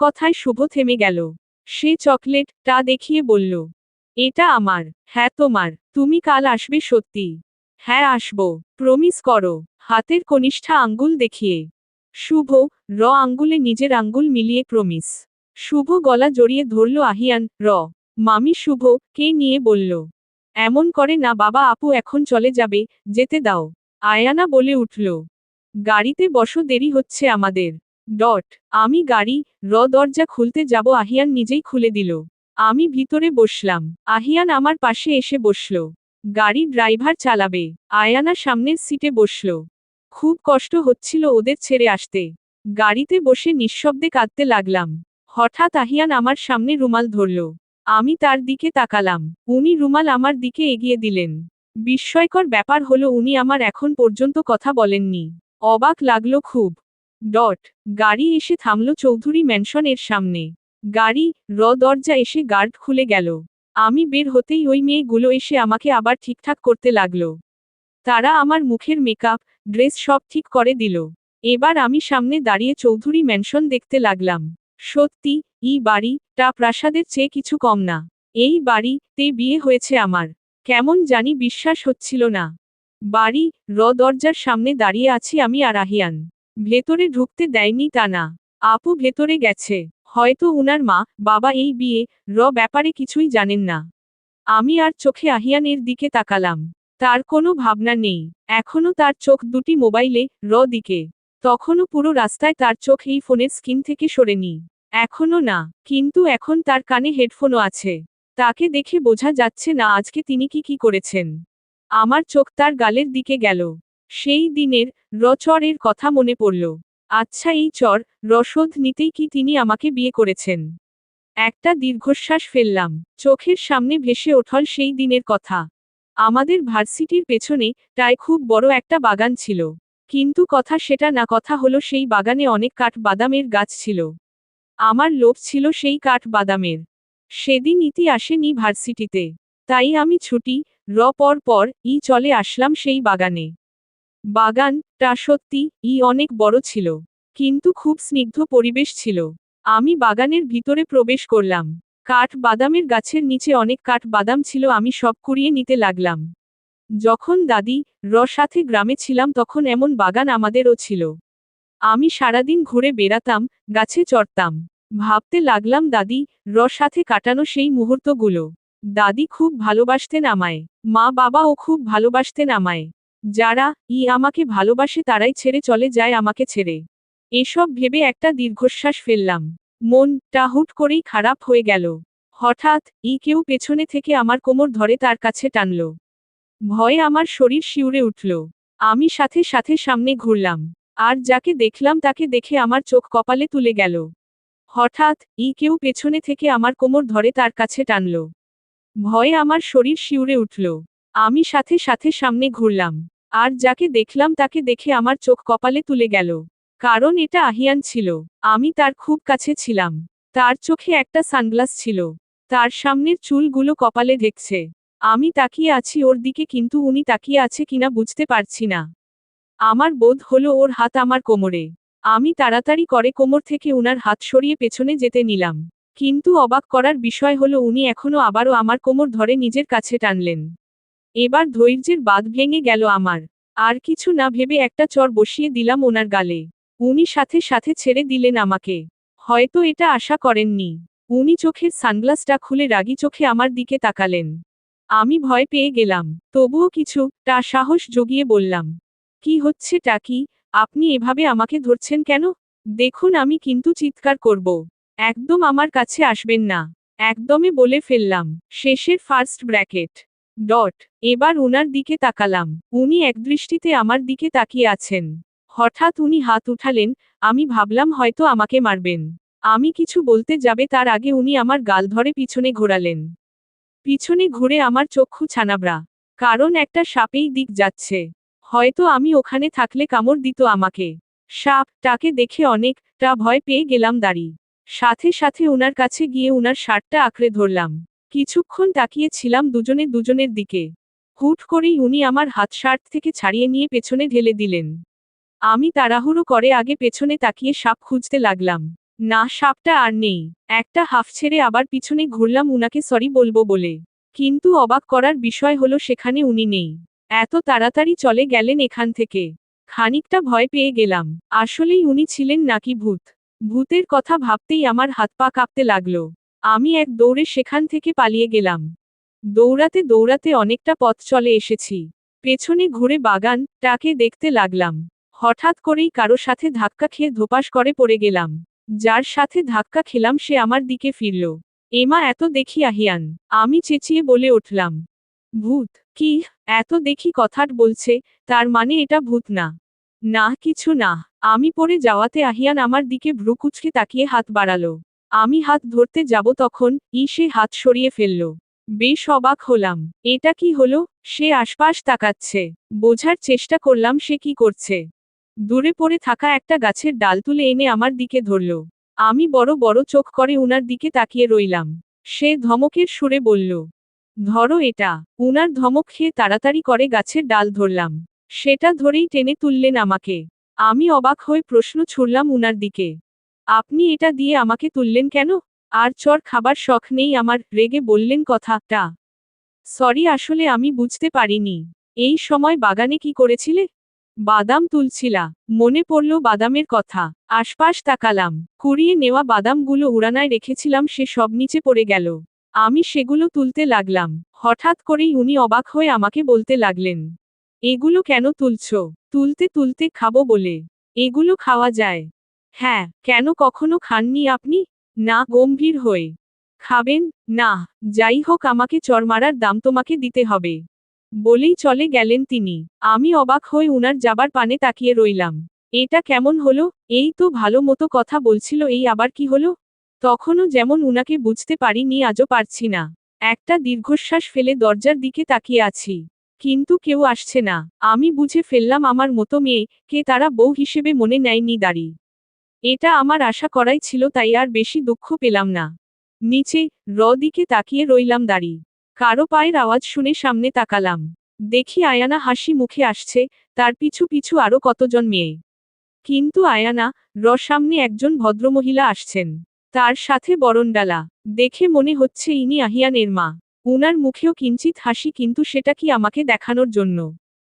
কথায় শুভ থেমে গেল। সে চকলেটটা দেখিয়ে বলল, এটা আমার। হ্যাঁ তোমার। তুমি কাল আসবে সত্যি? হ্যাঁ আসবো, প্রমিস করো। হাতের কনিষ্ঠা আঙ্গুল দেখিয়ে শুভ আঙ্গুলে নিজের আঙ্গুল মিলিয়ে প্রমিস। শুভ গলা জড়িয়ে ধরল আহিয়ান। মামি শুভ কে নিয়ে বলল, এমন করে না বাবা, আপু এখন চলে যাবে, যেতে দাও। আয়ানা বলে উঠল, গাড়িতে বসো, দেরি হচ্ছে আমাদের। আমি গাড়ি দরজা খুলতে যাব, আহিয়ান নিজেই খুলে দিল। আমি ভিতরে বসলাম, আহিয়ান আমার পাশে এসে বসল। গাড়ি ড্রাইভার চালাবে, আয়ানা সামনের সিটে বসল। খুব কষ্ট হচ্ছিল ওদের ছেড়ে আসতে। গাড়িতে বসে নিঃশব্দে কাঁদতে লাগলাম। হঠাৎ আহিয়ান আমার সামনে রুমাল ধরল। আমি তার দিকে তাকালাম, উনি রুমাল আমার দিকে এগিয়ে দিলেন। বিস্ময়কর ব্যাপার হলো উনি আমার এখন পর্যন্ত কথা বলেননি। অবাক লাগলো খুব। গাড়ি এসে থামল চৌধুরী ম্যানশন এর সামনে। গাড়ি দরজা এসে গার্ড খুলে গেল। আমি বের হতেই ওই মেয়েগুলো এসে আমাকে আবার ঠিকঠাক করতে লাগলো। তারা আমার মুখের মেকআপ, ড্রেস সব ঠিক করে দিল। এবার আমি সামনে দাঁড়িয়ে চৌধুরী ম্যানশন দেখতে লাগলাম। সত্যি বাড়িটা প্রাসাদের চেয়ে কিছু কম না। এই বাড়িতে বিয়ে হয়েছে আমার। কেমন জানি বিশ্বাস হচ্ছিল না। বাড়ি দরজার সামনে দাঁড়িয়ে আছি আমি আর আহিয়ান। ভেতরে ঢুকতে দেয়নি তা না, আপু ভেতরে গেছে। হয়তো উনার মা বাবা এই বিয়ে ব্যাপারে কিছুই জানেন না। আমি আর চোখে আহিয়ানের দিকে তাকালাম। তার কোনো ভাবনা নেই, এখনো তার চোখ দুটি মোবাইলে দিকে। তখনও পুরো রাস্তায় তার চোখ এই ফোনের স্ক্রিন থেকে সরেনি। এখনো না, কিন্তু এখন তার কানে হেডফোনও আছে। তাকে দেখে বোঝা যাচ্ছে না আজকে তিনি কি করেছেন। আমার চোখ তার গালের দিকে গেল। সেই দিনের চরের কথা মনে পড়ল। আচ্ছা এই রসদ নিতেই কি তিনি আমাকে বিয়ে করেছেন? একটা দীর্ঘশ্বাস ফেললাম। চোখের সামনে ভেসে ওঠল সেই দিনের কথা। আমাদের ভার্সিটির পেছনে টায় খুব বড় একটা বাগান ছিল। কিন্তু কথা সেটা না, কথা হলো সেই বাগানে অনেক কাঠ বাদামের গাছ ছিল। আমার লোভ ছিল সেই কাঠ বাদামের। সেদিন ইতি আসেনি ভার্সিটিতে। তাই আমি ছুটি পর চলে আসলাম সেই বাগানে। বাগানটা সত্যি অনেক বড় ছিল, কিন্তু খুব স্নিগ্ধ পরিবেশ ছিল। আমি বাগানের ভিতরে প্রবেশ করলাম। কাঠ বাদামের গাছের নিচে অনেক কাঠ বাদাম ছিল, আমি সব কুড়িয়ে নিতে লাগলাম। যখন দাদি সাথে গ্রামে ছিলাম তখন এমন বাগান আমাদেরও ছিল। আমি সারাদিন ঘুরে বেড়াতাম, গাছে চড়তাম। ভাবতে লাগলাম দাদি সাথে কাটানো সেই মুহূর্তগুলো। দাদি খুব ভালোবাসতেন আমায়, মা বাবাও খুব ভালোবাসতেন আমায়। যারা আমাকে ভালোবাসে তারাই ছেড়ে চলে যায় আমাকে ছেড়ে। এসব ভেবে একটা দীর্ঘশ্বাস ফেললাম। মনটা হুট করেই খারাপ হয়ে গেল। হঠাৎ কেউ পেছনে থেকে আমার কোমর ধরে তার কাছে টানল। ভয়ে আমার শরীর শিউরে উঠল। আমি সাথে সাথে সামনে ঘুরলাম। আর যাকে দেখলাম তাকে দেখে আমার চোখ কপালে তুলে গেল। হঠাৎ কেউ পেছনে থেকে আমার কোমর ধরে তার কাছে টানল। ভয়ে আমার শরীর শিউরে উঠল। আমি সাথে সাথে সামনে ঘুরলাম। আর যাকে দেখলাম তাকে দেখে আমার চোখ কপালে তুলে গেল। কারণ এটা আহিয়ান ছিল। আমি তার খুব কাছে ছিলাম। তার চোখে একটা সানগ্লাস ছিল। তার সামনের চুলগুলো কপালে ঢেকছে। আমি তাকিয়ে আছি ওর দিকে, কিন্তু উনি তাকিয়ে আছে কিনা বুঝতে পারছি না। আমার বোধ হলো ওর হাত আমার কোমরে। আমি তাড়াতাড়ি করে কোমর থেকে উনার হাত সরিয়ে পেছনে যেতে নিলাম। কিন্তু অবাক করার বিষয় হলো উনি এখনো আবারও আমার কোমর ধরে নিজের কাছে টানলেন। এবার ধৈর্যের বাঁধ ভেঙে গেল আমার। আর কিছু না ভেবে একটা চড় বসিয়ে দিলাম ওনার গালে। উনি সাথে সাথে ছেড়ে দিলেন আমাকে। হয়তো এটা আশা করেননি। উনি চোখের সানগ্লাসটা খুলে রাগী চোখে আমার দিকে তাকালেন। আমি ভয় পেয়ে গেলাম, তবুও কিছুটা সাহস জগিয়ে বললাম, কি হচ্ছেটা কি? আপনি এভাবে আমাকে ধরছেন কেন? দেখুন আমি কিন্তু চিৎকার করব। একদম আমার কাছে আসবেন না। একদমই বলে ফেললাম। শেষের ফার্স্ট ব্র্যাকেট ডট। এবার উনার দিকে তাকালাম। উনি একদৃষ্টিতে আমার দিকে তাকিয়ে আছেন। হঠাৎ উনি হাত উঠালেন, আমি ভাবলাম হয়তো আমাকে মারবেন। আমি কিছু বলতে যাবে তার আগে উনি আমার গাল ধরে পিছনে ঘোরালেন। পিছনে ঘুরে আমার চক্ষু ছানাবড়া। কারণ একটা সাপেই দিক যাচ্ছে। হয়তো আমি ওখানে থাকলে কামড় দিত আমাকে। সাপটাকে দেখে অনেকটা ভয় পেয়ে গেলাম দাঁড়ি। সাথে সাথে উনার কাছে গিয়ে উনার শার্টটা আঁকড়ে ধরলাম। কিছুক্ষণ তাকিয়ে ছিলাম দুজনে দুজনের দিকে। হুট করেই উনি আমার হাত শার্ট থেকে ছাড়িয়ে নিয়ে পেছনে ঢেলে দিলেন। আমি তাড়াহুড়ো করে আগে পেছনে তাকিয়ে সাপ খুঁজতে লাগলাম। না, সাপটা আর নেই। একটা হাফ ছেড়ে আবার পিছনে ঘুরলাম উনাকে সরি বলবো বলে। কিন্তু অবাক করার বিষয় হলো সেখানে উনি নেই। এত তাড়াতাড়ি চলে গেলেন এখান থেকে। খানিকটা ভয় পেয়ে গেলাম। আসলেই উনি ছিলেন নাকি ভূত? ভূতের কথা ভাবতেই আমার হাত পা কাঁপতে লাগলো। আমি এক দৌড়ে সেখান থেকে পালিয়ে গেলাম। দৌড়াতে দৌড়াতে অনেকটা পথ চলে এসেছি। পেছনে ঘুরে বাগানটাকে দেখতে লাগলাম। হঠাৎ করেই কারো সাথে ধাক্কা খেয়ে ধোপাস করে পড়ে গেলাম। যার সাথে ধাক্কা খেলাম সে আমার দিকে ফিরল। এমা, এত দেখি আহিয়ান! আমি চেঁচিয়ে বলে উঠলাম। ভূত? কি? এত দেখি কথাট বলছে, তার মানে এটা ভূত না? না, কিছু না। আমি পড়ে যাওয়াতে আহিয়ান আমার দিকে ভ্রু কুঁচকে তাকিয়ে হাত বাড়ালো। আমি হাত ধরতে যাব তখন সে হাত সরিয়ে ফেলল। বেশ অবাক হলাম। এটা কি হলো? সে আশপাশ তাকাচ্ছে। বোঝার চেষ্টা করলাম সে কি করছে। দূরে পড়ে থাকা একটা গাছের ডাল তুলে এনে আমার দিকে ধরল। আমি বড় বড় চোখ করে উনার দিকে তাকিয়ে রইলাম। সে ধমকের সুরে বলল, ধরো এটা। উনার ধমক খেয়ে তাড়াতাড়ি করে গাছের ডাল ধরলাম। সেটা ধরেই টেনে তুললেন আমাকে। আমি অবাক হয়ে প্রশ্ন ছুড়লাম উনার দিকে, আপনি এটা দিয়ে আমাকে তুললেন কেন? আর চর খাবার শখ নেই আমার, রেগে বললেন কথাটা। সরি, আসলে আমি বুঝতে পারিনি। এই সময় বাগানে কি করেছিলে? বাদাম তুলছিলা। মনে পড়ল বাদামের কথা। আশপাশ তাকালাম। কুড়িয়ে নেওয়া বাদামগুলো উড়ানায় রেখেছিলাম, সে সব নিচে পড়ে গেল। আমি সেগুলো তুলতে লাগলাম। হঠাৎ করেই উনি অবাক হয়ে আমাকে বলতে লাগলেন, এগুলো কেন তুলছো? তুলতে তুলতে খাবো বলে। এগুলো খাওয়া যায়? হ্যাঁ, কেন কখনো খাননি আপনি? না, গম্ভীর হয়ে। খাবেন? না। যাই হোক, আমাকে চড় মারার দাম তোমাকে দিতে হবে। বলেই চলে গেলেন তিনি। আমি অবাক হয়ে উনার যাবার পানে তাকিয়ে রইলাম। এটা কেমন হলো? এই তো ভালো মতো কথা বলছিল, এই আবার কি হলো? তখনও যেমন উনাকে বুঝতে পারিনি, আজও পারছি না। একটা দীর্ঘশ্বাস ফেলে দরজার দিকে তাকিয়ে আছি। কিন্তু কেউ আসছে না। আমি বুঝে ফেললাম আমার মতো মেয়েকে তারা বউ হিসেবে মনে নেয়নি দাঁড়ি। এটা আমার আশা করাই ছিল, তাই আর বেশি দুঃখ পেলাম না। নিচে দিকে তাকিয়ে রইলাম দাঁড়ি। কারো পায়ের আওয়াজ শুনে সামনে তাকালাম। দেখি আয়ানা হাসি মুখে আসছে, তার পিছু পিছু আরো কতজন মেয়ে। কিন্তু আয়ানা সামনে একজন ভদ্রমহিলা আসছেন। তার সাথে বরণডালা। দেখে মনে হচ্ছে ইনি আহিয়ানের মা। উনার মুখেও কিঞ্চিত হাসি, কিন্তু সেটা কি আমাকে দেখানোর জন্য?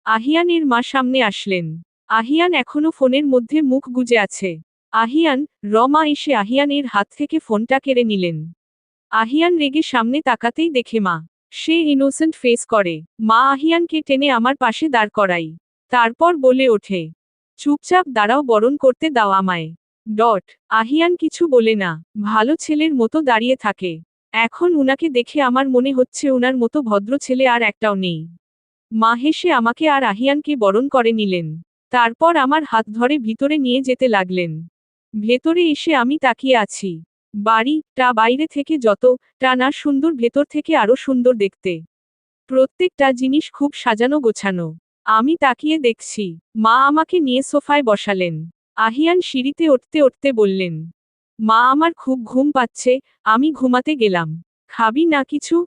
আহিয়ানের মা সামনে আসলেন। আহিয়ান এখনো ফোনের মধ্যে মুখ গুজে আছে। আহিয়ান, মা এসে আহিয়ানের হাত থেকে ফোনটা কেড়ে নিলেন। আহিয়ান রেগে সামনে তাকাতেই দেখে মা। সে ইনোসেন্ট ফেস করে। মা আহিয়ানকে টেনে আমার পাশে দাঁড় করাই। তারপর বলে ওঠে, চুপচাপ দাঁড়াও, বরণ করতে দাও আমায়। আহিয়ান কিছু বলে না। ভালো ছেলের মতো দাঁড়িয়ে থাকে। এখন উনাকে দেখে আমার মনে হচ্ছে উনার মতো ভদ্র ছেলে আর একটাও নেই। মা হেসে আমাকে আর আহিয়ানকে বরণ করে নিলেন। তারপর আমার হাত ধরে ভিতরে নিয়ে যেতে লাগলেন। ভেতরে এসে আমি তাকিয়ে আছি। বাড়িটা বাইরে থেকে যতটা না সুন্দর, ভেতর থেকে আরো সুন্দর দেখতে। প্রত্যেকটা জিনিস খুব সাজানো গোছানো। আমি তাকিয়ে দেখছি। মা আমাকে নিয়ে সোফায় বসালেন। আহিয়ান সিঁড়িতে উঠতে উঠতে বললেন, মা আমার খুব ঘুম পাচ্ছে, আমি ঘুমাতে গেলাম। খাবি না কিছু?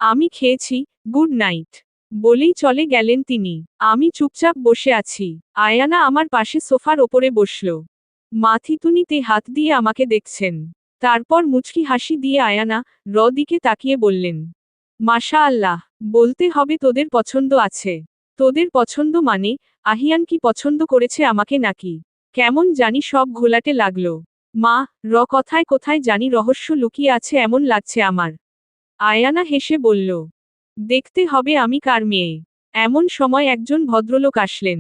আমি খেয়েছি, গুড নাইট। বলেই চলে গেলেন তিনি। আমি চুপচাপ বসে আছি। আয়ানা আমার পাশে সোফার ওপরে বসল। মাথিতুনিতে হাত দিয়ে আমাকে দেখছেন। তারপর মুচকি হাসি দিয়ে আয়ানা দিকে তাকিয়ে বললেন, মাশাআল্লাহ, বলতে হবে তোদের পছন্দ আছে। তোদের পছন্দ মানে, আহিয়ান কি পছন্দ করেছে আমাকে নাকি? কেমন জানি সব ঘোলাটে লাগলো। মা, কথায় কোথায় জানি রহস্য লুকিয়ে আছে এমন লাগছে আমার। আয়ানা হেসে বলল, দেখতে হবে আমি কার মেয়ে। এমন সময় একজন ভদ্রলোক আসলেন।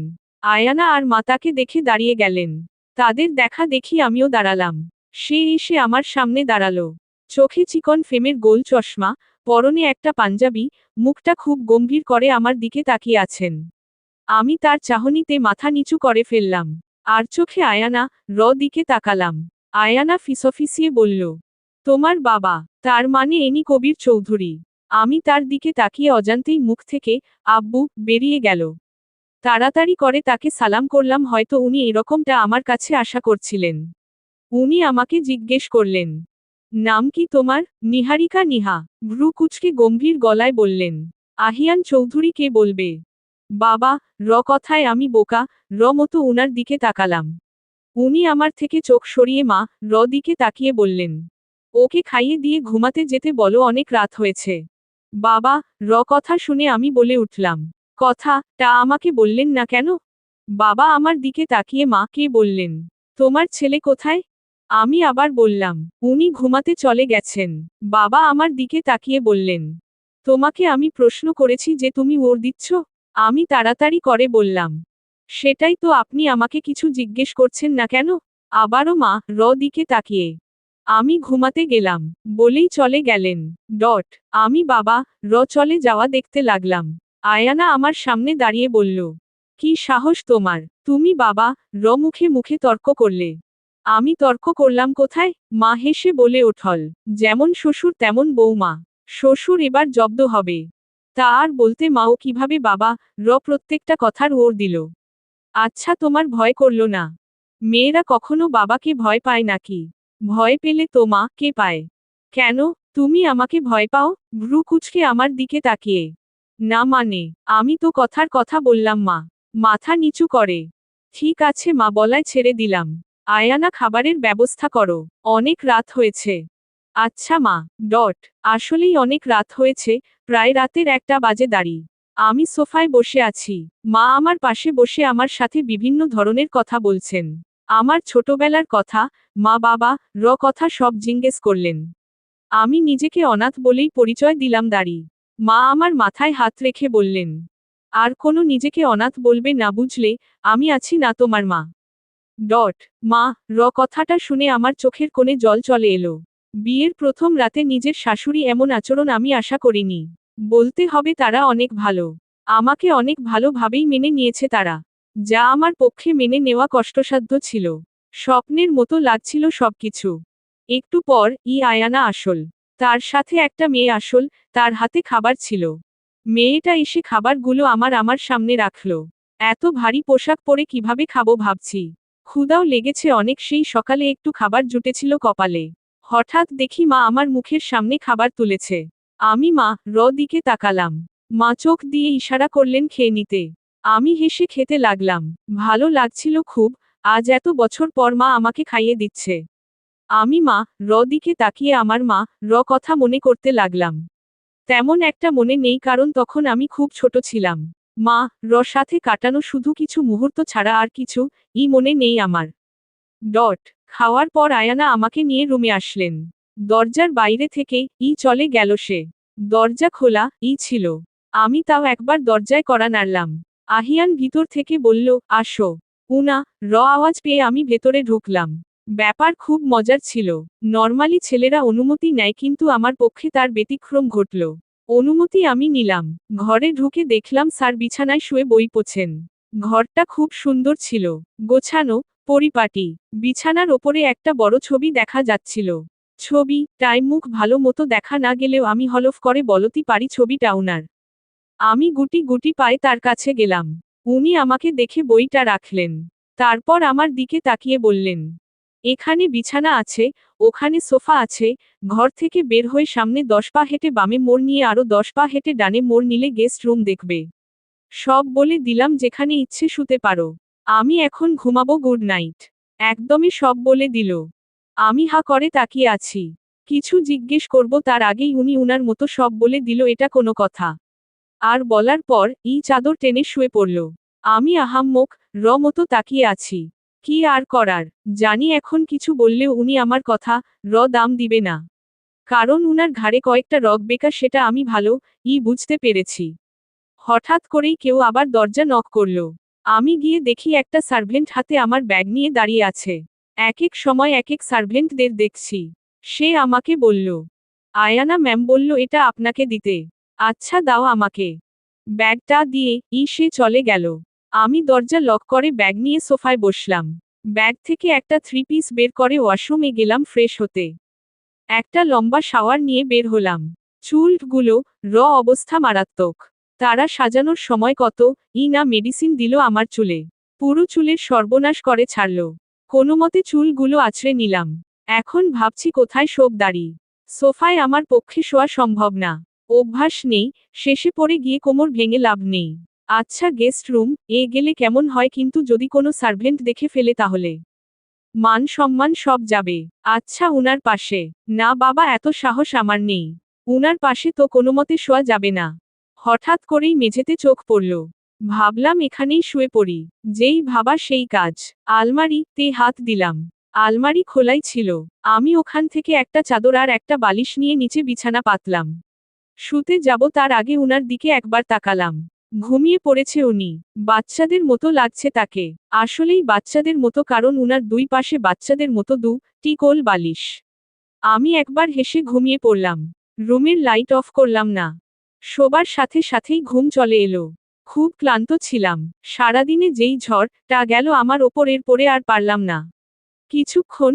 আয়ানা আর মা তাকে দেখে দাঁড়িয়ে গেলেন। তাদের দেখা দেখি আমিও দাঁড়ালাম। সে এসে আমার সামনে দাঁড়ালো। চোখে চিকন ফ্রেমের গোল চশমা, পরনে একটা পাঞ্জাবি, মুখটা খুব গম্ভীর করে আমার দিকে তাকিয়ে আছেন। আমি তার চাহনিতে মাথা নিচু করে ফেললাম। আর চোখে আয়ানা দিকে তাকালাম। আয়ানা ফিসফিসিয়ে বলল, তোমার বাবা, তার মানে এনি কবির চৌধুরী। আমি তার দিকে তাকিয়ে অজান্তেই মুখ থেকে আব্বু বেরিয়ে গেল। তাড়াতাড়ি করে তাকে সালাম করলাম, হয়তো উনি এরকমটা আমার কাছে আশা করছিলেন। উনি আমাকে জিজ্ঞেস করলেন, নাম কি তোমার? নিহারিকা নিহা। ভ্রু কুচকে গম্ভীর গলায় বললেন, আহিয়ান চৌধুরী কে বলবে? বাবা, কথায় আমি বোকা মতো উনার দিকে তাকালাম। উনি আমার থেকে চোখ সরিয়ে মা দিকে তাকিয়ে বললেন, ওকে খাইয়ে দিয়ে ঘুমাতে যেতে বলো, অনেক রাত হয়েছে। বাবা, কথা শুনে আমি বলে উঠলাম, কথাটা আমাকে বললেন না কেন? বাবা আমার দিকে তাকিয়ে মা কে বললেন, তোমার ছেলে কোথায়? আমি আবার বললাম, উনি ঘুমাতে চলে গেছেন। বাবা আমার দিকে তাকিয়ে বললেন, তোমাকে আমি প্রশ্ন করেছি যে তুমি ওর দিচ্ছ? আমি তাড়াতাড়ি করে বললাম, সেটাই তো আপনি আমাকে কিছু জিজ্ঞেস করছেন না কেন? আবারও মা দিকে তাকিয়ে, আমি ঘুমাতে গেলাম বলেই চলে গেলেন। আমি বাবা চলে যাওয়া দেখতে লাগলাম। আয়ানা আমার সামনে দাঁড়িয়ে বলল, কি সাহস তোমার, তুমি বাবা মুখে মুখে তর্ক করলে? আমি তর্ক করলাম কোথায়? মা হেসে বলে ওঠল, যেমন শ্বশুর তেমন বৌমা। শ্বশুর এবার জব্দ হবে। তা আর বলতে মাও কিভাবে বাবা প্রত্যেকটা কথার ওর দিল। আচ্ছা, তোমার ভয় করল না? মেয়েরা কখনো বাবাকে ভয় পায় নাকি? ভয় পেলে তো মা কে পায়? কেন, তুমি আমাকে ভয় পাও? ভ্রু কুচকে আমার দিকে তাকিয়ে, না মানে, আমি তো কথার কথা বললাম মা। মাথা নিচু করে, ঠিক আছে মা বলায় ছেড়ে দিলাম। আয়ানা খাবারের ব্যবস্থা করো, অনেক রাত হয়েছে। আচ্ছা মা। আসলেই অনেক রাত হয়েছে, প্রায় রাতের 1টা বাজে দাঁড়ি। আমি সোফায় বসে আছি। মা আমার পাশে বসে আমার সাথে বিভিন্ন ধরনের কথা বলছেন। আমার ছোটবেলার কথা, মা বাবা কথা সব জিজ্ঞেস করলেন। আমি নিজেকে অনাথ বলেই পরিচয় দিলাম দাঁড়ি। মা আমার মাথায় হাত রেখে বললেন, আর কোনো নিজেকে অনাথ বলবে না বুঝলে, আমি আছি না তোমার মা। মা কথাটা শুনে আমার চোখের কোণে জল চলে এলো। বিয়ের প্রথম রাতে নিজের শাশুড়ি এমন আচরণ আমি আশা করিনি। বলতে হবে তারা অনেক ভালো। আমাকে অনেক ভালোভাবেই মেনে নিয়েছে তারা, যা আমার পক্ষে মেনে নেওয়া কষ্টসাধ্য ছিল। স্বপ্নের মতো লাগছিল সবকিছু। একটু পর আয়ানা আসল। তার সাথে একটা মেয়ে আসল, তার হাতে খাবার ছিল। মেয়েটা এসে খাবারগুলো আমার সামনে রাখল। এত ভারী পোশাক পরে কিভাবে খাবো ভাবছি। ক্ষুধাও লেগেছে অনেক, সেই সকালে একটু খাবার জুটেছিল কপালে। হঠাৎ দেখি মা আমার মুখের সামনে খাবার তুলেছে। আমি মা দিকে তাকালাম। মা চোখ দিয়ে ইশারা করলেন খেয়ে নিতে। আমি হেসে খেতে লাগলাম। ভালো লাগছিল খুব, আজ এত বছর পর মা আমাকে খাইয়ে দিচ্ছে। আমি মা দিকে তাকিয়ে আমার মা কথা মনে করতে লাগলাম। তেমন একটা মনে নেই, কারণ তখন আমি খুব ছোট ছিলাম। মা সাথে কাটানো শুধু কিছু মুহূর্ত ছাড়া আর কিছু মনে নেই আমার। খাওয়ার পর আয়ানা আমাকে নিয়ে রুমে আসলেন। দরজার বাইরে থেকে চলে গেল সে। দরজা খোলা ছিল। আমি তাও একবার দরজায় কড়া নাড়লাম। আহিয়ান ভিতর থেকে বলল, আসো। উনা আওয়াজ পেয়ে আমি ভেতরে ঢুকলাম। ব্যাপার খুব মজার ছিল। নর্মালি ছেলেরা অনুমতি নেয়, কিন্তু আমার পক্ষে তার ব্যতিক্রম ঘটল। অনুমতি আমি নিলাম। ঘরে ঢুকে দেখলাম স্যার বিছানায় শুয়ে বই পড়ছেন। ঘরটা খুব সুন্দর ছিল, গোছানো, পরিপাটি। বিছানার ওপরে একটা বড় ছবি দেখা যাচ্ছিল। ছবিটায় মুখ ভালো মতো দেখা না গেলেও আমি হলফ করে বলতে পারি ছবিটা উনার। আমি গুটি গুটি পায়ে তার কাছে গেলাম। উনি আমাকে দেখে বইটা রাখলেন। তারপর আমার দিকে তাকিয়ে বললেন, এখানে বিছানা আছে, ওখানে সোফা আছে। ঘর থেকে বের হয়ে সামনে 10 পা হেঁটে বামে মোড় নিয়ে আরো 10 পা হেঁটে ডানে মোড় নিলে গেস্ট রুম দেখবে। সব বলে দিলাম, যেখানে ইচ্ছে শুতে পারো। আমি এখন ঘুমাবো, গুড নাইট। একদমই সব বলে দিল। আমি হা করে তাকিয়ে আছি। কিছু জিজ্ঞেস করব তার আগেই উনি উনার মতো সব বলে দিল, এটা কোনো কথা? আর বলার পর চাদর টেনে শুয়ে পড়ল। আমি আহাম্মক মতো তাকিয়ে আছি। কি আর করার, জানি এখন কিছু বললেও উনি আমার কথা দাম দিবে না। কারণ উনার ঘাড়ে কয়েকটা রগ বেকা, সেটা আমি ভালো বুঝতে পেরেছি। হঠাৎ করেই কেউ আবার দরজা নক করল। আমি গিয়ে দেখি একটা সার্ভেন্ট হাতে আমার ব্যাগ নিয়ে দাঁড়িয়ে আছে। এক এক সময় এক এক সার্ভেন্টদের দেখছি। সে আমাকে বলল, আয়ানা ম্যাম বলল এটা আপনাকে দিতে। আচ্ছা দাও আমাকে। ব্যাগটা দিয়ে সে চলে গেল। আমি দরজা লক করে ব্যাগ নিয়ে সোফায় বসলাম। ব্যাগ থেকে একটা 3 পিস বের করে ওয়াশরুমে গেলাম ফ্রেশ হতে। একটা লম্বা শাওয়ার নিয়ে বের হলাম। চুলগুলো অবস্থা মারাত্মক। তারা সাজানোর সময় কত না মেডিসিন দিল আমার চুলে। পুরো চুলের সর্বনাশ করে ছাড়ল। কোনোমতে চুলগুলো আছড়ে নিলাম। এখন ভাবছি কোথায় শোব দাঁড়ি। সোফায় আমার পক্ষে শোয়া সম্ভব না। অভ্যাস নেই, শেষে পড়ে গিয়ে কোমর ভেঙে লাভ নেই। আচ্ছা গেস্ট রুম গেলে কেমন হয়, কিন্তু যদি কোনো সার্ভেন্ট দেখে ফেলে তাহলে মান সম্মান সব যাবে। আচ্ছা উনার পাশে? না বাবা, এত সাহস আমার নেই। উনার পাশে তো কোনোমতে শোয়া যাবে না। হঠাৎ করেই মেঝেতে চোখ পড়ল। ভাবলাম এখানেই শুয়ে পড়ি। যেই ভাবা সেই কাজ। আলমারিতে হাত দিলাম। আলমারি খোলাই ছিল। আমি ওখান থেকে একটা চাদর আর একটা বালিশ নিয়ে নিচে বিছানা পাতলাম। শুতে যাব তার আগে উনার দিকে একবার তাকালাম। ঘুমিয়ে পড়েছে উনি। বাচ্চাদের মতো লাগছে তাকে। আসলেই বাচ্চাদের মতো, কারণ উনার দুই পাশে বাচ্চাদের মতো 2টি কোল বালিশ। আমি একবার হেসে ঘুমিয়ে পড়লাম। রুমের লাইট অফ করলাম না। শোবার সাথে সাথেই ঘুম চলে এলো। খুব ক্লান্ত ছিলাম। সারাদিনে যেই ঝড়টা গেল আমার ওপর, পরে আর পারলাম না। কিছুক্ষণ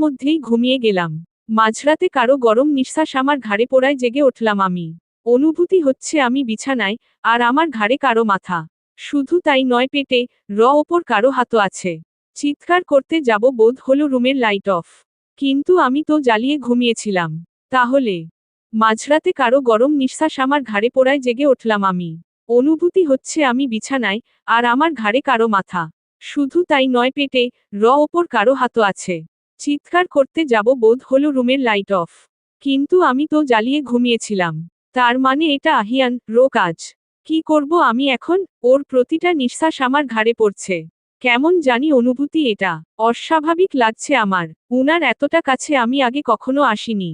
মধ্যেই ঘুমিয়ে গেলাম। মাঝরাতে কারো গরম নিঃশ্বাস আমার ঘাড়ে পড়ায় জেগে উঠলাম আমি। অনুভূতি হচ্ছে আমি বিছানায়, আর আমার ঘাড়ে কারো মাথা। শুধু তাই নয়, পেটে ওপর কারো হাতও আছে। চিৎকার করতে যাব বোধ হলো রুমের লাইট অফ। কিন্তু আমি তো জ্বালিয়ে ঘুমিয়েছিলাম। তাহলে মাঝরাতে কারো গরম নিঃশ্বাস আমার ঘাড়ে পড়ায় জেগে উঠলাম আমি। অনুভূতি হচ্ছে আমি বিছানায়, আর আমার ঘাড়ে কারো মাথা। শুধু তাই নয়, পেটে ওপর কারো হাতও আছে। চিৎকার করতে যাব বোধ হলো রুমের লাইট অফ। কিন্তু আমি তো জ্বালিয়ে ঘুমিয়েছিলাম। তার মানে এটা আহিয়ান কাজ। কি করব আমি এখন? ওর প্রতিটা নিঃশ্বাস আমার ঘাড়ে পড়ছে। কেমন জানি অনুভূতি, এটা অস্বাভাবিক লাগছে আমার। উনার এতটা কাছে আমি আগে কখনো আসিনি।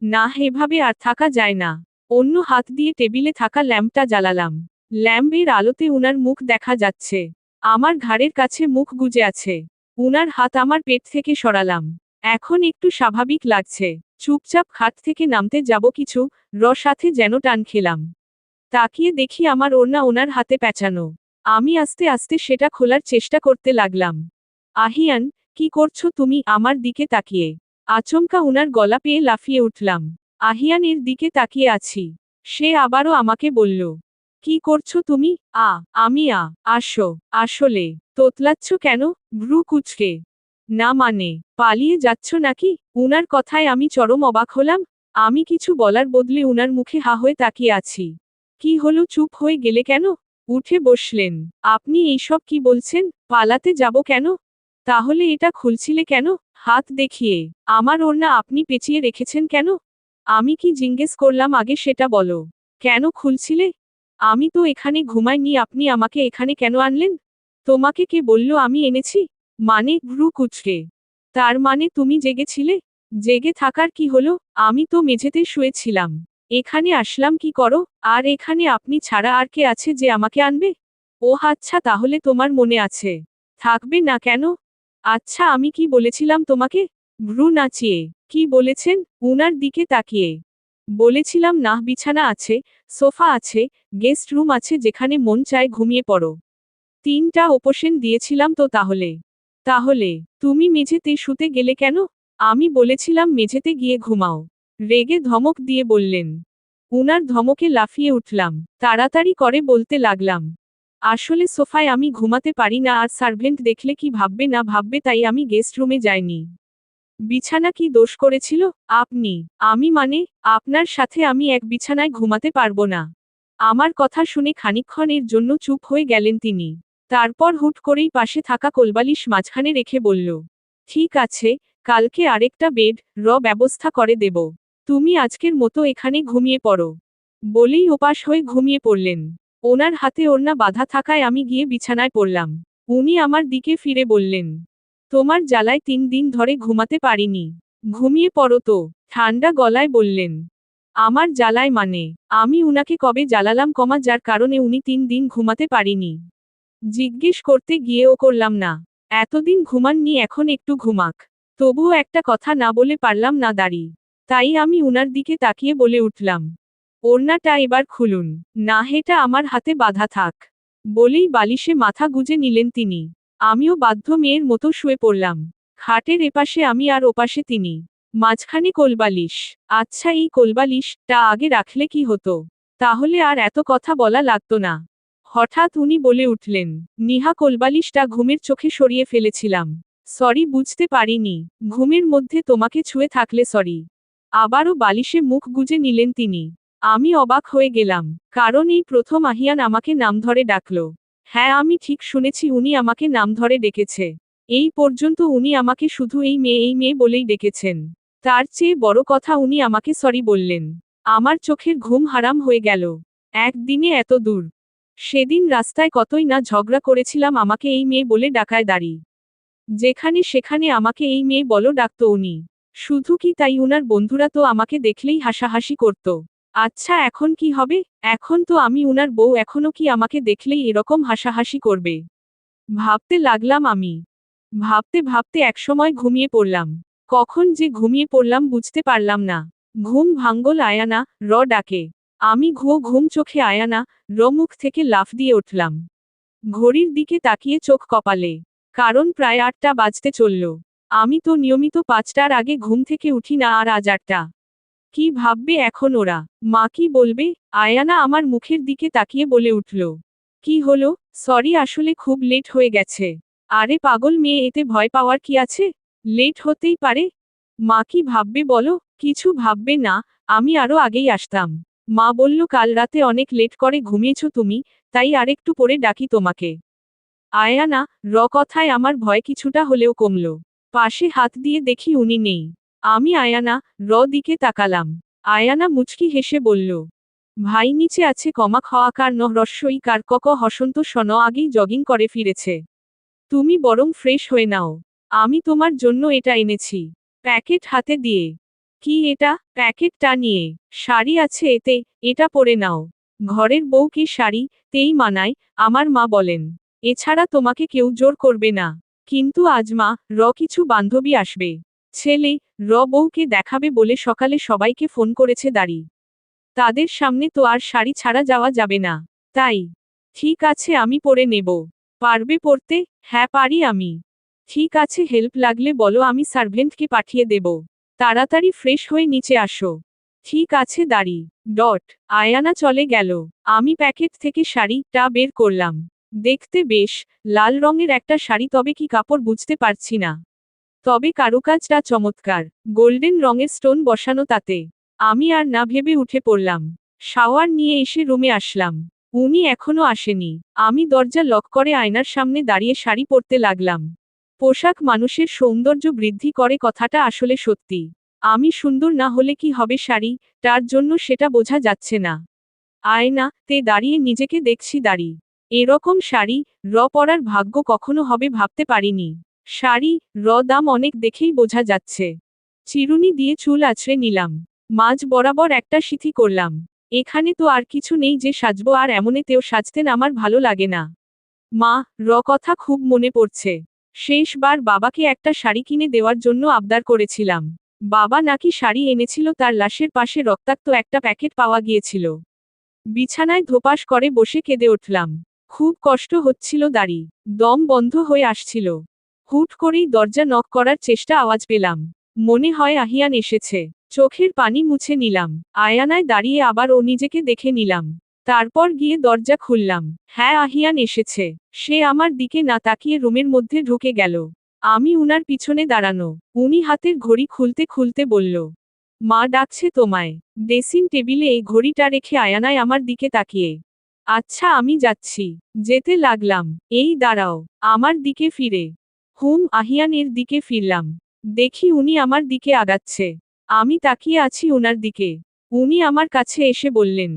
না, এভাবে আর থাকা যায় না। অন্য হাত দিয়ে টেবিলে থাকা ল্যাম্পটা জ্বালালাম। ল্যাম্পের আলোতে উনার মুখ দেখা যাচ্ছে। আমার ঘাড়ের কাছে মুখ গুজে আছে। উনার হাত আমার পেট থেকে সরালাম। এখন একটু স্বাভাবিক লাগছে। চুপচাপ খাট থেকে নামতে যাব, কিছু সাথে যেন টান খেলাম। তাকিয়ে দেখি আমার ওড়না ওনার হাতে পেঁচানো। আমি আস্তে আস্তে সেটা খোলার চেষ্টা করতে লাগলাম। আহিয়ান, কি করছো তুমি? আমার দিকে তাকিয়ে। আচমকা উনার গলা পেয়ে লাফিয়ে উঠলাম। আহিয়ানের দিকে তাকিয়ে আছি। সে আবারও আমাকে বলল, কি করছো তুমি? আমি আসো। আসলে তোতলাচ্ছ কেন? ভ্রু কুচকে। না মানে, পালিয়ে যাচ্ছ নাকি? উনার কথায় আমি চরম অবাক হলাম। আমি কিছু বলার বদলে উনার মুখে হা হয়ে তাকিয়ে আছি। কি হলো, চুপ হয়ে গেলে কেন? উঠে বসলেন। আপনি এইসব কি বলছেন? পালাতে যাব কেন? তাহলে এটা খুলছিলে কেন? হাত দেখিয়ে। আমার ওড়না আপনি পেঁচিয়ে রেখেছেন কেন? আমি কি জিজ্ঞেস করলাম আগে সেটা বলো। কেন খুলছিলে? আমি তো এখানে ঘুমাইনি, আপনি আমাকে এখানে কেন আনলেন? তোমাকে কে বলল আমি এনেছি? মানে, ভ্রু কুচকে। তার মানে তুমি জেগেছিলে? জেগে থাকার কি হলো? আমি তো মেঝেতে শুয়েছিলাম। এখানে আসলাম কি করো? আর এখানে আপনি ছাড়া আর কে আছে যে আমাকে আনবে? ও আচ্ছা, তাহলে তোমার মনে আছে। থাকবে না কেন? আচ্ছা, আমি কি বলেছিলাম তোমাকে? ভ্রু নাচিয়ে। কি বলেছেন? উনার দিকে তাকিয়ে। বলেছিলাম না, বিছানা আছে, সোফা আছে, গেস্ট রুম আছে, যেখানে মন চায় ঘুমিয়ে পড়ো। 3টা অপশন দিয়েছিলাম তো তাহলে। তাহলে তুমি মেঝেতে শুতে গেলে কেন? আমি বলেছিলাম মেঝেতে গিয়ে ঘুমাও। রেগে ধমক দিয়ে বললেন। উনার ধমকে লাফিয়ে উঠলাম। তাড়াতাড়ি করে বলতে লাগলাম, আসলে সোফায় আমি ঘুমাতে পারি না, আর সার্ভেন্ট দেখলে কি ভাববে না ভাববে, তাই আমি গেস্ট রুমে যাইনি। বিছানা কি দোষ করেছিল? আপনি? আমি মানে, আপনার সাথে আমি এক বিছানায় ঘুমাতে পারবো না। আমার কথা শুনে খানিকক্ষণের জন্য চুপ হয়ে গেলেন তিনি। তারপর হুট করেই পাশে থাকা কোলবালিশ মাঝখানে রেখে বলল, ঠিক আছে, কালকে আরেকটা বেড ব্যবস্থা করে দেব। তুমি আজকের মতো এখানে ঘুমিয়ে পড়ো। বলেই ওপাশ হয়ে ঘুমিয়ে পড়লেন। ওনার হাতে ওড়না বাঁধা থাকায় আমি গিয়ে বিছানায় পড়লাম। উনি আমার দিকে ফিরে বললেন, তোমার জ্বালায় 3 দিন ধরে ঘুমাতে পারিনি। ঘুমিয়ে পড়ো তো, ঠান্ডা গলায় বললেন। আমার জ্বালায় মানে? আমি উনাকে কবে জ্বালালাম যার কারণে উনি 3 দিন ঘুমাতে পারিনি? জিজ্ঞেস করতে গিয়েও করলাম না। এতদিন ঘুমাননি, এখন একটু ঘুমাক। তবুও একটা কথা না বলে পারলাম না দাঁড়ি। তাই আমি উনার দিকে তাকিয়ে বলে উঠলাম, ওড়নাটা এবার খুলুন। না, হেটা আমার হাতে বাঁধা থাক। বলেই বালিশে মাথা গুজে নিলেন তিনি। আমিও বাধ্য মেয়ের মতো শুয়ে পড়লাম। খাটের এপাশে আমি আর ওপাশে তিনি। মাঝখানে কোলবালিশ। আচ্ছা, এই কোলবালিশটা আগে রাখলে কি হতো? তাহলে আর এত কথা বলা লাগতো না। হঠাৎ উনি বলে উঠলেন, নিহা, কোলবালিশটা ঘুমের চোখে সরিয়ে ফেলেছিলাম। সরি, বুঝতে পারিনি। ঘুমের মধ্যে তোমাকে ছুঁয়ে থাকলে সরি। আবারও বালিশে মুখ গুজে নিলেন তিনি। আমি অবাক হয়ে গেলাম, কারণ এই প্রথম আহিয়ান আমাকে নাম ধরে ডাকল। হ্যাঁ, আমি ঠিক শুনেছি, উনি আমাকে নাম ধরে ডেকেছে। এই পর্যন্ত উনি আমাকে শুধু এই মেয়ে বলেই ডেকেছেন। তার চেয়ে বড় কথা, উনি আমাকে সরি বললেন। আমার চোখের ঘুম হারাম হয়ে গেল। একদিনে এত দূর। সেদিন রাস্তায় কতই না ঝগড়া করেছিলাম আমাকে এই মেয়ে বলে ডাকায় দাঁড়ি। যেখানে সেখানে আমাকে এই মেয়ে বলো ডাকত উনি। শুধু কি তাই, উনার বন্ধুরা তো আমাকে দেখলেই হাসাহাসি করত। আচ্ছা, এখন কি হবে? এখন তো আমি উনার বউ, এখনো কি আমাকে দেখলেই এরকম হাসাহাসি করবে? ভাবতে লাগলাম আমি। ভাবতে ভাবতে একসময় ঘুমিয়ে পড়লাম। কখন যে ঘুমিয়ে পড়লাম বুঝতে পারলাম না। ঘুম ভাঙ্গল আয়ানা, ডাকে। আমি ঘুম চোখে আয়ানা, মুখ থেকে লাফ দিয়ে উঠলাম। ঘড়ির দিকে তাকিয়ে চোখ কপালে। কারণ প্রায় 8টা বাজতে চলল। আমি তো নিয়মিত 5টার আগে ঘুম থেকে উঠি না, আর আজ 8টা। কি ভাববে এখন ওরা? মা কি বলবে? আয়ানা আমার মুখের দিকে তাকিয়ে বলে উঠল, কি হলো? সরি, আসলে খুব লেট হয়ে গেছে। আরে পাগল মেয়ে, এতে ভয় পাওয়ার কি আছে? লেট হতেই পারে। মা কি ভাববে বলো? কিছু ভাববে না, আমি আরো আগেই আসতাম। মা বলল কাল রাতে অনেক লেট করে ঘুমিয়েছ তুমি, তাই আরেকটু পরে ডাকি তোমাকে। আয়ানা, কথায় আমার ভয় কিছুটা হলেও কমল। পাশে হাত দিয়ে দেখি উনি নেই। আমি আয়ানা, দিকে তাকালাম। আয়ানা মুচকি হেসে বলল, ভাই নিচে আছে, খাওয়াকার রস্যই কার কক হসন্ত সন আগেই জগিং করে ফিরেছে। তুমি বরং ফ্রেশ হয়ে নাও। আমি তোমার জন্য এটা এনেছি। প্যাকেট হাতে দিয়ে। কি এটা? প্যাকেটটা নিয়ে। শাড়ি আছে এতে, এটা পরে নাও। ঘরের বউ কি শাড়ি তেই মানায়, আমার মা বলেন। এছাড়া তোমাকে কেউ জোর করবে না। কিন্তু আজ মা, কিছু বান্ধবী আসবে। ছেলে, বউকে দেখাবে বলে সকালে সবাইকে ফোন করেছে দাঁড়ি। তাদের সামনে তো আর শাড়ি ছাড়া যাওয়া যাবে না। তাই। ঠিক আছে, আমি পরে নেব। পারবে পরতে? হ্যাঁ, পারি আমি। ঠিক আছে, হেল্প লাগলে বলো, আমি সার্ভেন্টকে পাঠিয়ে দেব। তাড়াতাড়ি ফ্রেশ হয়ে নিচে আসো। ঠিক আছে দাঁড়ি। আয়ানা চলে গেল। আমি প্যাকেট থেকে শাড়িটা বের করলাম। দেখতে বেশ লাল রঙের একটা শাড়ি, তবে কি কাপড় বুঝতে পারছি না। তবে কারুকাজটা চমৎকার। গোল্ডেন রঙের স্টোন বসানো তাতে। আমি আর না ভেবে উঠে পড়লাম। শাওয়ার নিয়ে এসে রুমে আসলাম। উনি এখনো আসেনি। আমি দরজা লক করে আয়নার সামনে দাঁড়িয়ে শাড়ি পরতে লাগলাম। পোশাক মানুষের সৌন্দর্য বৃদ্ধি করে, কথাটা আসলে সত্যি। আমি সুন্দর না হলে কি হবে শাড়ি, তার জন্য সেটা বোঝা যাচ্ছে না। আয়নাতে দাঁড়িয়ে নিজেকে দেখছি দাঁড়ি। এরকম শাড়ি পরার ভাগ্য কখনো হবে ভাবতে পারিনি। শাড়ি দাম অনেক দেখেই বোঝা যাচ্ছে। চিরুনি দিয়ে চুল আঁচড়ে নিলাম। মাঝ বরাবর একটা সিথি করলাম। এখানে তো আর কিছু নেই যে সাজবো, আর এমনেতেও সাজতেন আমার ভালো লাগে না। মা, কথা খুব মনে পড়ছে। শেষবার বাবাকে একটা শাড়ি কিনে দেওয়ার জন্য আবদার করেছিলাম। বাবা নাকি শাড়ি এনেছিল, তার লাশের পাশে রক্তাক্ত একটা প্যাকেট পাওয়া গিয়েছিল। বিছানায় ধোপাস করে বসে কেঁদে উঠলাম। খুব কষ্ট হচ্ছিল, দাঁড়ি দম বন্ধ হয়ে আসছিল। হুট করেই দরজা নক করার চেষ্টা আওয়াজ পেলাম। মনে হয় আহিয়ান এসেছে। চোখের পানি মুছে নিলাম। আয়নায় দাঁড়িয়ে আবার নিজেকে দেখে নিলাম। তারপর গিয়ে দরজা খুললাম। হ্যাঁ, আহিয়ান এসেছে। সে আমার দিকে না তাকিয়ে রুমের মধ্যে ঢুকে গেল। আমি উনার পিছনে দাঁড়ানো। উনি হাতের ঘড়ি খুলতে খুলতে বলল, মা ডাকছে তোমায়। ড্রেসিং টেবিলে এই ঘড়িটা রেখে আয়নায় আমার দিকে তাকিয়ে, আচ্ছা আমি যাচ্ছি। যেতে লাগলাম। এই দাঁড়াও। আমার দিকে ফিরে। আহিয়ানের দিকে ফিরলাম। দেখি উনি আমার দিকে আগাচ্ছে। আমি তাকিয়ে আছি উনার দিকে। উনি আমার কাছে এসে বললেন,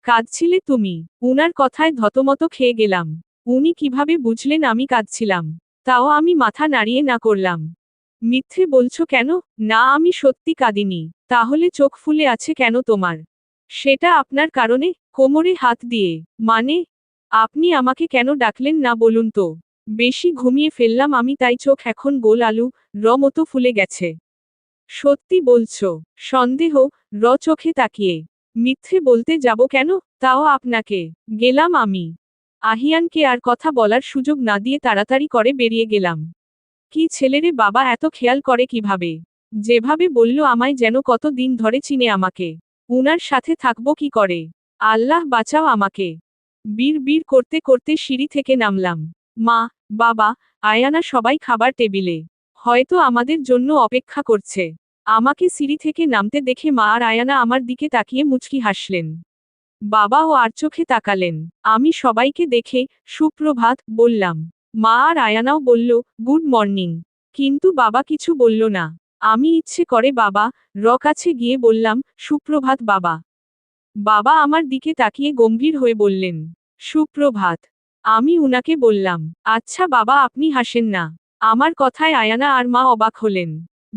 কাঁদছিলে তুমি? উনার কথায় থতমত খেয়ে গেলাম। উনি কিভাবে বুঝলেন আমি কাঁদছিলাম? তাও আমি মাথা নাড়িয়ে না করলাম। মিথ্যে বলছো কেন? না, আমি সত্যি কাঁদিনি। তাহলে চোখ ফুলে আছে কেন তোমার? সেটা আপনার কারণে? কোমরে হাত দিয়ে। মানে? আপনি আমাকে কেন ডাকলেন না বলুন তো? বেশি ঘুমিয়ে ফেললাম আমি, তাই চোখ এখন গোল আলু র মতো ফুলে গেছে। সত্যি বলছো? সন্দেহ চোখে তাকিয়ে। মিথ্যে বলতে যাব কেন? তাও আপনাকে। গেলাম আমি। আহিয়ানকে আর কথা বলার সুযোগ না দিয়ে তাড়াতাড়ি করে বেরিয়ে গেলাম। কি ছেলেরে বাবা, এত খেয়াল করে কিভাবে? যেভাবে বলল আমায়, যেন কত দিন ধরে চিনে আমাকে। উনার সাথে থাকবো কি করে? আল্লাহ বাঁচাও আমাকে। বীর বীর করতে করতে সিঁড়ি থেকে নামলাম। মা, বাবা, আয়ানা সবাই খাবার টেবিলে। হয়তো আমাদের জন্য অপেক্ষা করছে। আমাকে সিঁড়ি থেকে নামতে দেখে মা আর আয়ানা আমার দিকে তাকিয়ে মুচকি হাসলেন। বাবাও আর চোখে তাকালেন। আমি সবাইকে দেখে সুপ্রভাত বললাম। মা আর আয়ানাও বলল গুড মর্নিং। কিন্তু বাবা কিছু বলল না। আমি ইচ্ছে করে বাবা কাছে গিয়ে বললাম, সুপ্রভাত বাবা। বাবা আমার দিকে তাকিয়ে গম্ভীর হয়ে বললেন, সুপ্রভাত। আমি উনাকে বললাম, আচ্ছা বাবা, আপনি হাসেন না। আমার কথায় আয়ানা আর মা অবাক হলেন।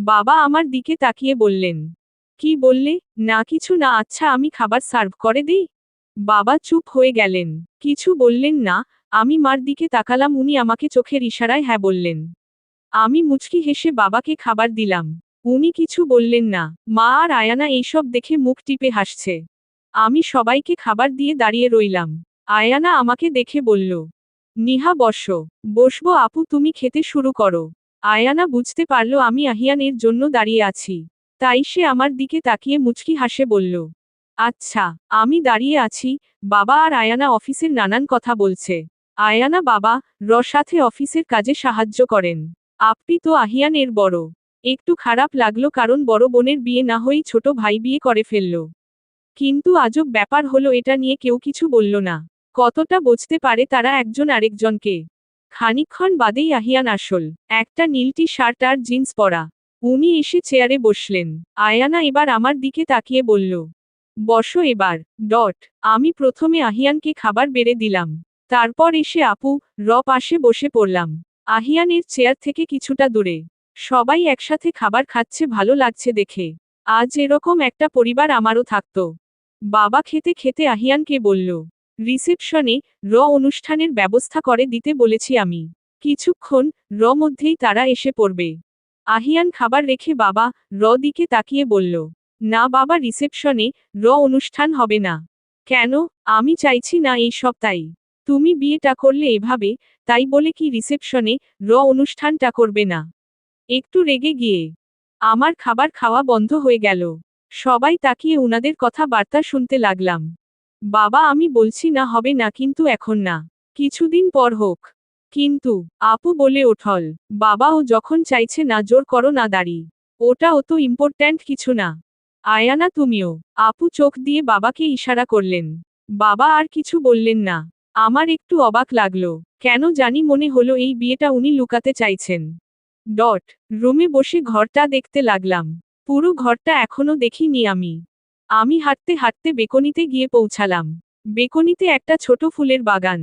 বাবা আমার দিকে তাকিয়ে বললেন, কি বললে? না কিছু না। আচ্ছা আমি খাবার সার্ভ করে দিই? বাবা চুপ হয়ে গেলেন। কিছু বললেন না। আমি মার দিকে তাকালাম, উনি আমাকে চোখের ইশারায় হ্যাঁ বললেন। আমি মুচকি হেসে বাবাকে খাবার দিলাম। উনি কিছু বললেন না। মা আর আয়ানা এইসব দেখে মুখ টিপে হাসছে। আমি সবাইকে খাবার দিয়ে দাঁড়িয়ে রইলাম। আয়ানা আমাকে দেখে বলল, নিহা বসো। বসবো আপু, তুমি খেতে শুরু করো। আয়ানা বুঝতে পারল আমি আহিয়ানের জন্য দাঁড়িয়ে আছি। তাই সে আমার দিকে তাকিয়ে মুচকি হাসে বলল, আচ্ছা। আমি দাঁড়িয়ে আছি। বাবা আর আয়ানা অফিসের নানান কথা বলছে। আয়ানা বাবা সাথে অফিসের কাজে সাহায্য করেন। আপনি তো আহিয়ানের বড়। একটু খারাপ লাগলো, কারণ বড় বোনের বিয়ে না হয়েই ছোট ভাই বিয়ে করে ফেলল। কিন্তু আজব ব্যাপার হলো, এটা নিয়ে কেউ কিছু বলল না। কতটা বুঝতে পারে তারা একজন আরেকজনকে? খানিকক্ষণ বাদেই আহিয়ান আসল। একটা নীল টি শার্ট আর জিন্স পরা। উনি এসে চেয়ারে বসলেন। আয়ানা এবার আমার দিকে তাকিয়ে বলল, বসো এবার। আমি প্রথমে আহিয়ানকে খাবার বেড়ে দিলাম। তারপর এসে আপু পাশে বসে পড়লাম। আহিয়ানের চেয়ার থেকে কিছুটা দূরে। সবাই একসাথে খাবার খাচ্ছে, ভালো লাগছে দেখে। আজ এরকম একটা পরিবার আমারও থাকতো। বাবা খেতে খেতে আহিয়ানকে বলল, রিসেপশনে অনুষ্ঠানের ব্যবস্থা করে দিতে বলেছি আমি। কিছুক্ষণ মধ্যেই তারা এসে পড়বে। আহিয়ান খাবার রেখে বাবা দিকে তাকিয়ে বলল, না বাবা, রিসেপশনে অনুষ্ঠান হবে না। কেন? আমি চাইছি না এই সপ্তাহে। তুমি বিয়েটা করলে এভাবে, তাই বলে কি রিসেপশনে অনুষ্ঠানটা করবে না? একটু রেগে গিয়ে আমার খাবার খাওয়া বন্ধ হয়ে গেল। সবাই তাকিয়ে উনাদের কথা বার্তা শুনতে লাগলাম। বাবা, আমি বলছি না হবে না, কিন্তু এখন না, কিছুদিন পর হোক। কিন্তু আপু বলে ওঠল, বাবাও যখন চাইছে না, জোর করো না দাঁড়ি। ওটা অত ইম্পর্ট্যান্ট কিছু না। আয়ানা তুমিও। আপু চোখ দিয়ে বাবাকে ইশারা করলেন। বাবা আর কিছু বললেন না। আমার একটু অবাক লাগলো। কেন জানি মনে হলো এই বিয়েটা উনি লুকাতে চাইছেন। রুমে বসে ঘরটা দেখতে লাগলাম। পুরো ঘরটা এখনো দেখিনি আমি। আমি হাঁটতে হাঁটতে বেকনিতে গিয়ে পৌঁছালাম। বেকনিতে একটা ছোট ফুলের বাগান।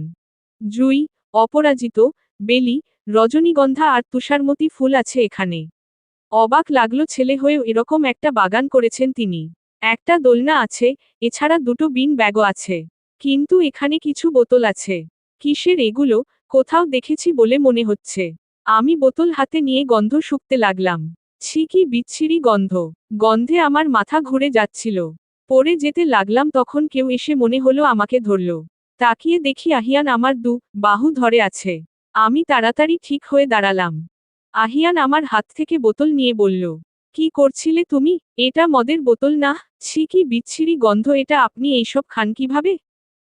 জুই, অপরাজিত, বেলি, রজনীগন্ধা আর তুষারমতি ফুল আছে এখানে। অবাক লাগলো, ছেলে হয়েও এরকম একটা বাগান করেছেন তিনি। একটা দোলনা আছে, এছাড়া দুটো বিন ব্যাগও আছে। কিন্তু এখানে কিছু বোতল আছে। কিসের এগুলো? কোথাও দেখেছি বলে মনে হচ্ছে। আমি বোতল হাতে নিয়ে গন্ধ শুঁকতে লাগলাম। ছি, কি বিচ্ছিরি গন্ধ! গন্ধে আমার মাথা ঘুরে যাচ্ছিল। পড়ে যেতে লাগলাম, তখন কেউ এসে মনে হলো আমাকে ধরল। তাকিয়ে দেখি আহিয়ান আমার বাহু ধরে আছে। আমি তাড়াতাড়ি ঠিক হয়ে দাঁড়ালাম। আহিয়ান আমার হাত থেকে বোতল নিয়ে বলল, কি করছিলে তুমি? এটা মদের বোতল না। ছি, কি বিচ্ছিরি গন্ধ! এটা আপনি এইসব খান কিভাবে?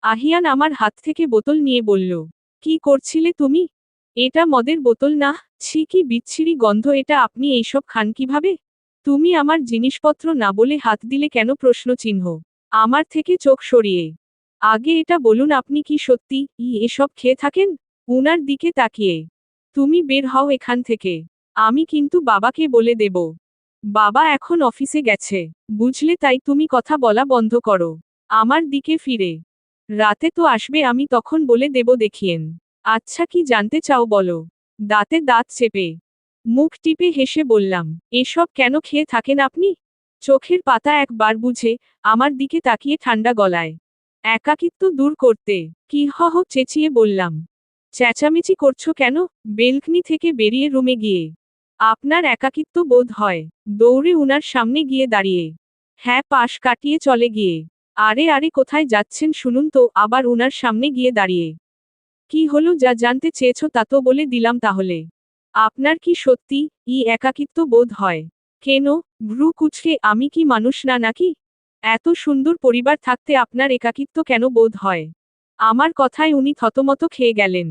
আহিয়ান আমার হাত থেকে বোতল নিয়ে বলল, কি করছিলে তুমি? এটা মদের বোতল না। ছি, কি বিচ্ছিরি গন্ধ! এটা আপনি এইসব খান কিভাবে? তুমি আমার জিনিসপত্র না বলে হাত দিলে কেন? প্রশ্ন চিহ্ন। আমার থেকে চোখ সরিয়ে। আগে এটা বলুন, আপনি কি সত্যি এসব খেয়ে থাকেন? উনার দিকে তাকিয়ে। তুমি বের হও এখান থেকে। আমি কিন্তু বাবাকে বলে দেব। বাবা এখন অফিসে গেছে, বুঝলে, তাই তুমি কথা বলা বন্ধ করো। আমার দিকে ফিরে, রাতে তো আসবে, আমি তখন বলে দেব দেখিয়েন। আচ্ছা, কি জানতে চাও বলো। দাঁতে দাঁত চেপে মুখ টিপে হেসে বললাম, এসব কেন খেয়ে থাকেন আপনি? চোখের পাতা একবার বুঝে আমার দিকে তাকিয়ে ঠান্ডা গলায়, একাকিত্ব দূর করতে কি হহ চেঁচিয়ে বললাম। চেঁচামেচি করছো কেন? বেলকনি থেকে বেরিয়ে রুমে গিয়ে আপনার একাকিত্ব বোধ হয়। দৌড়ে উনার সামনে গিয়ে দাঁড়িয়ে হ্যাঁ পাশ কাটিয়ে চলে গিয়ে, আরে আরে কোথায় যাচ্ছেন শুনুন তো, আবার উনার সামনে গিয়ে দাঁড়িয়ে। কি হলো, যা জানতে চেয়েছো তা তো বলে দিলাম তাহলে। আপনার কি সত্যি একাকিত্ব বোধ হয়? কেন? ভ্রু কুঁচকে, আমি কি মানুষ না নাকি? এত সুন্দর পরিবার থাকতে আপনার একাকিত্ব কেন বোধ হয়? আমার কথায় উনি থতমত খেয়ে গেলেন।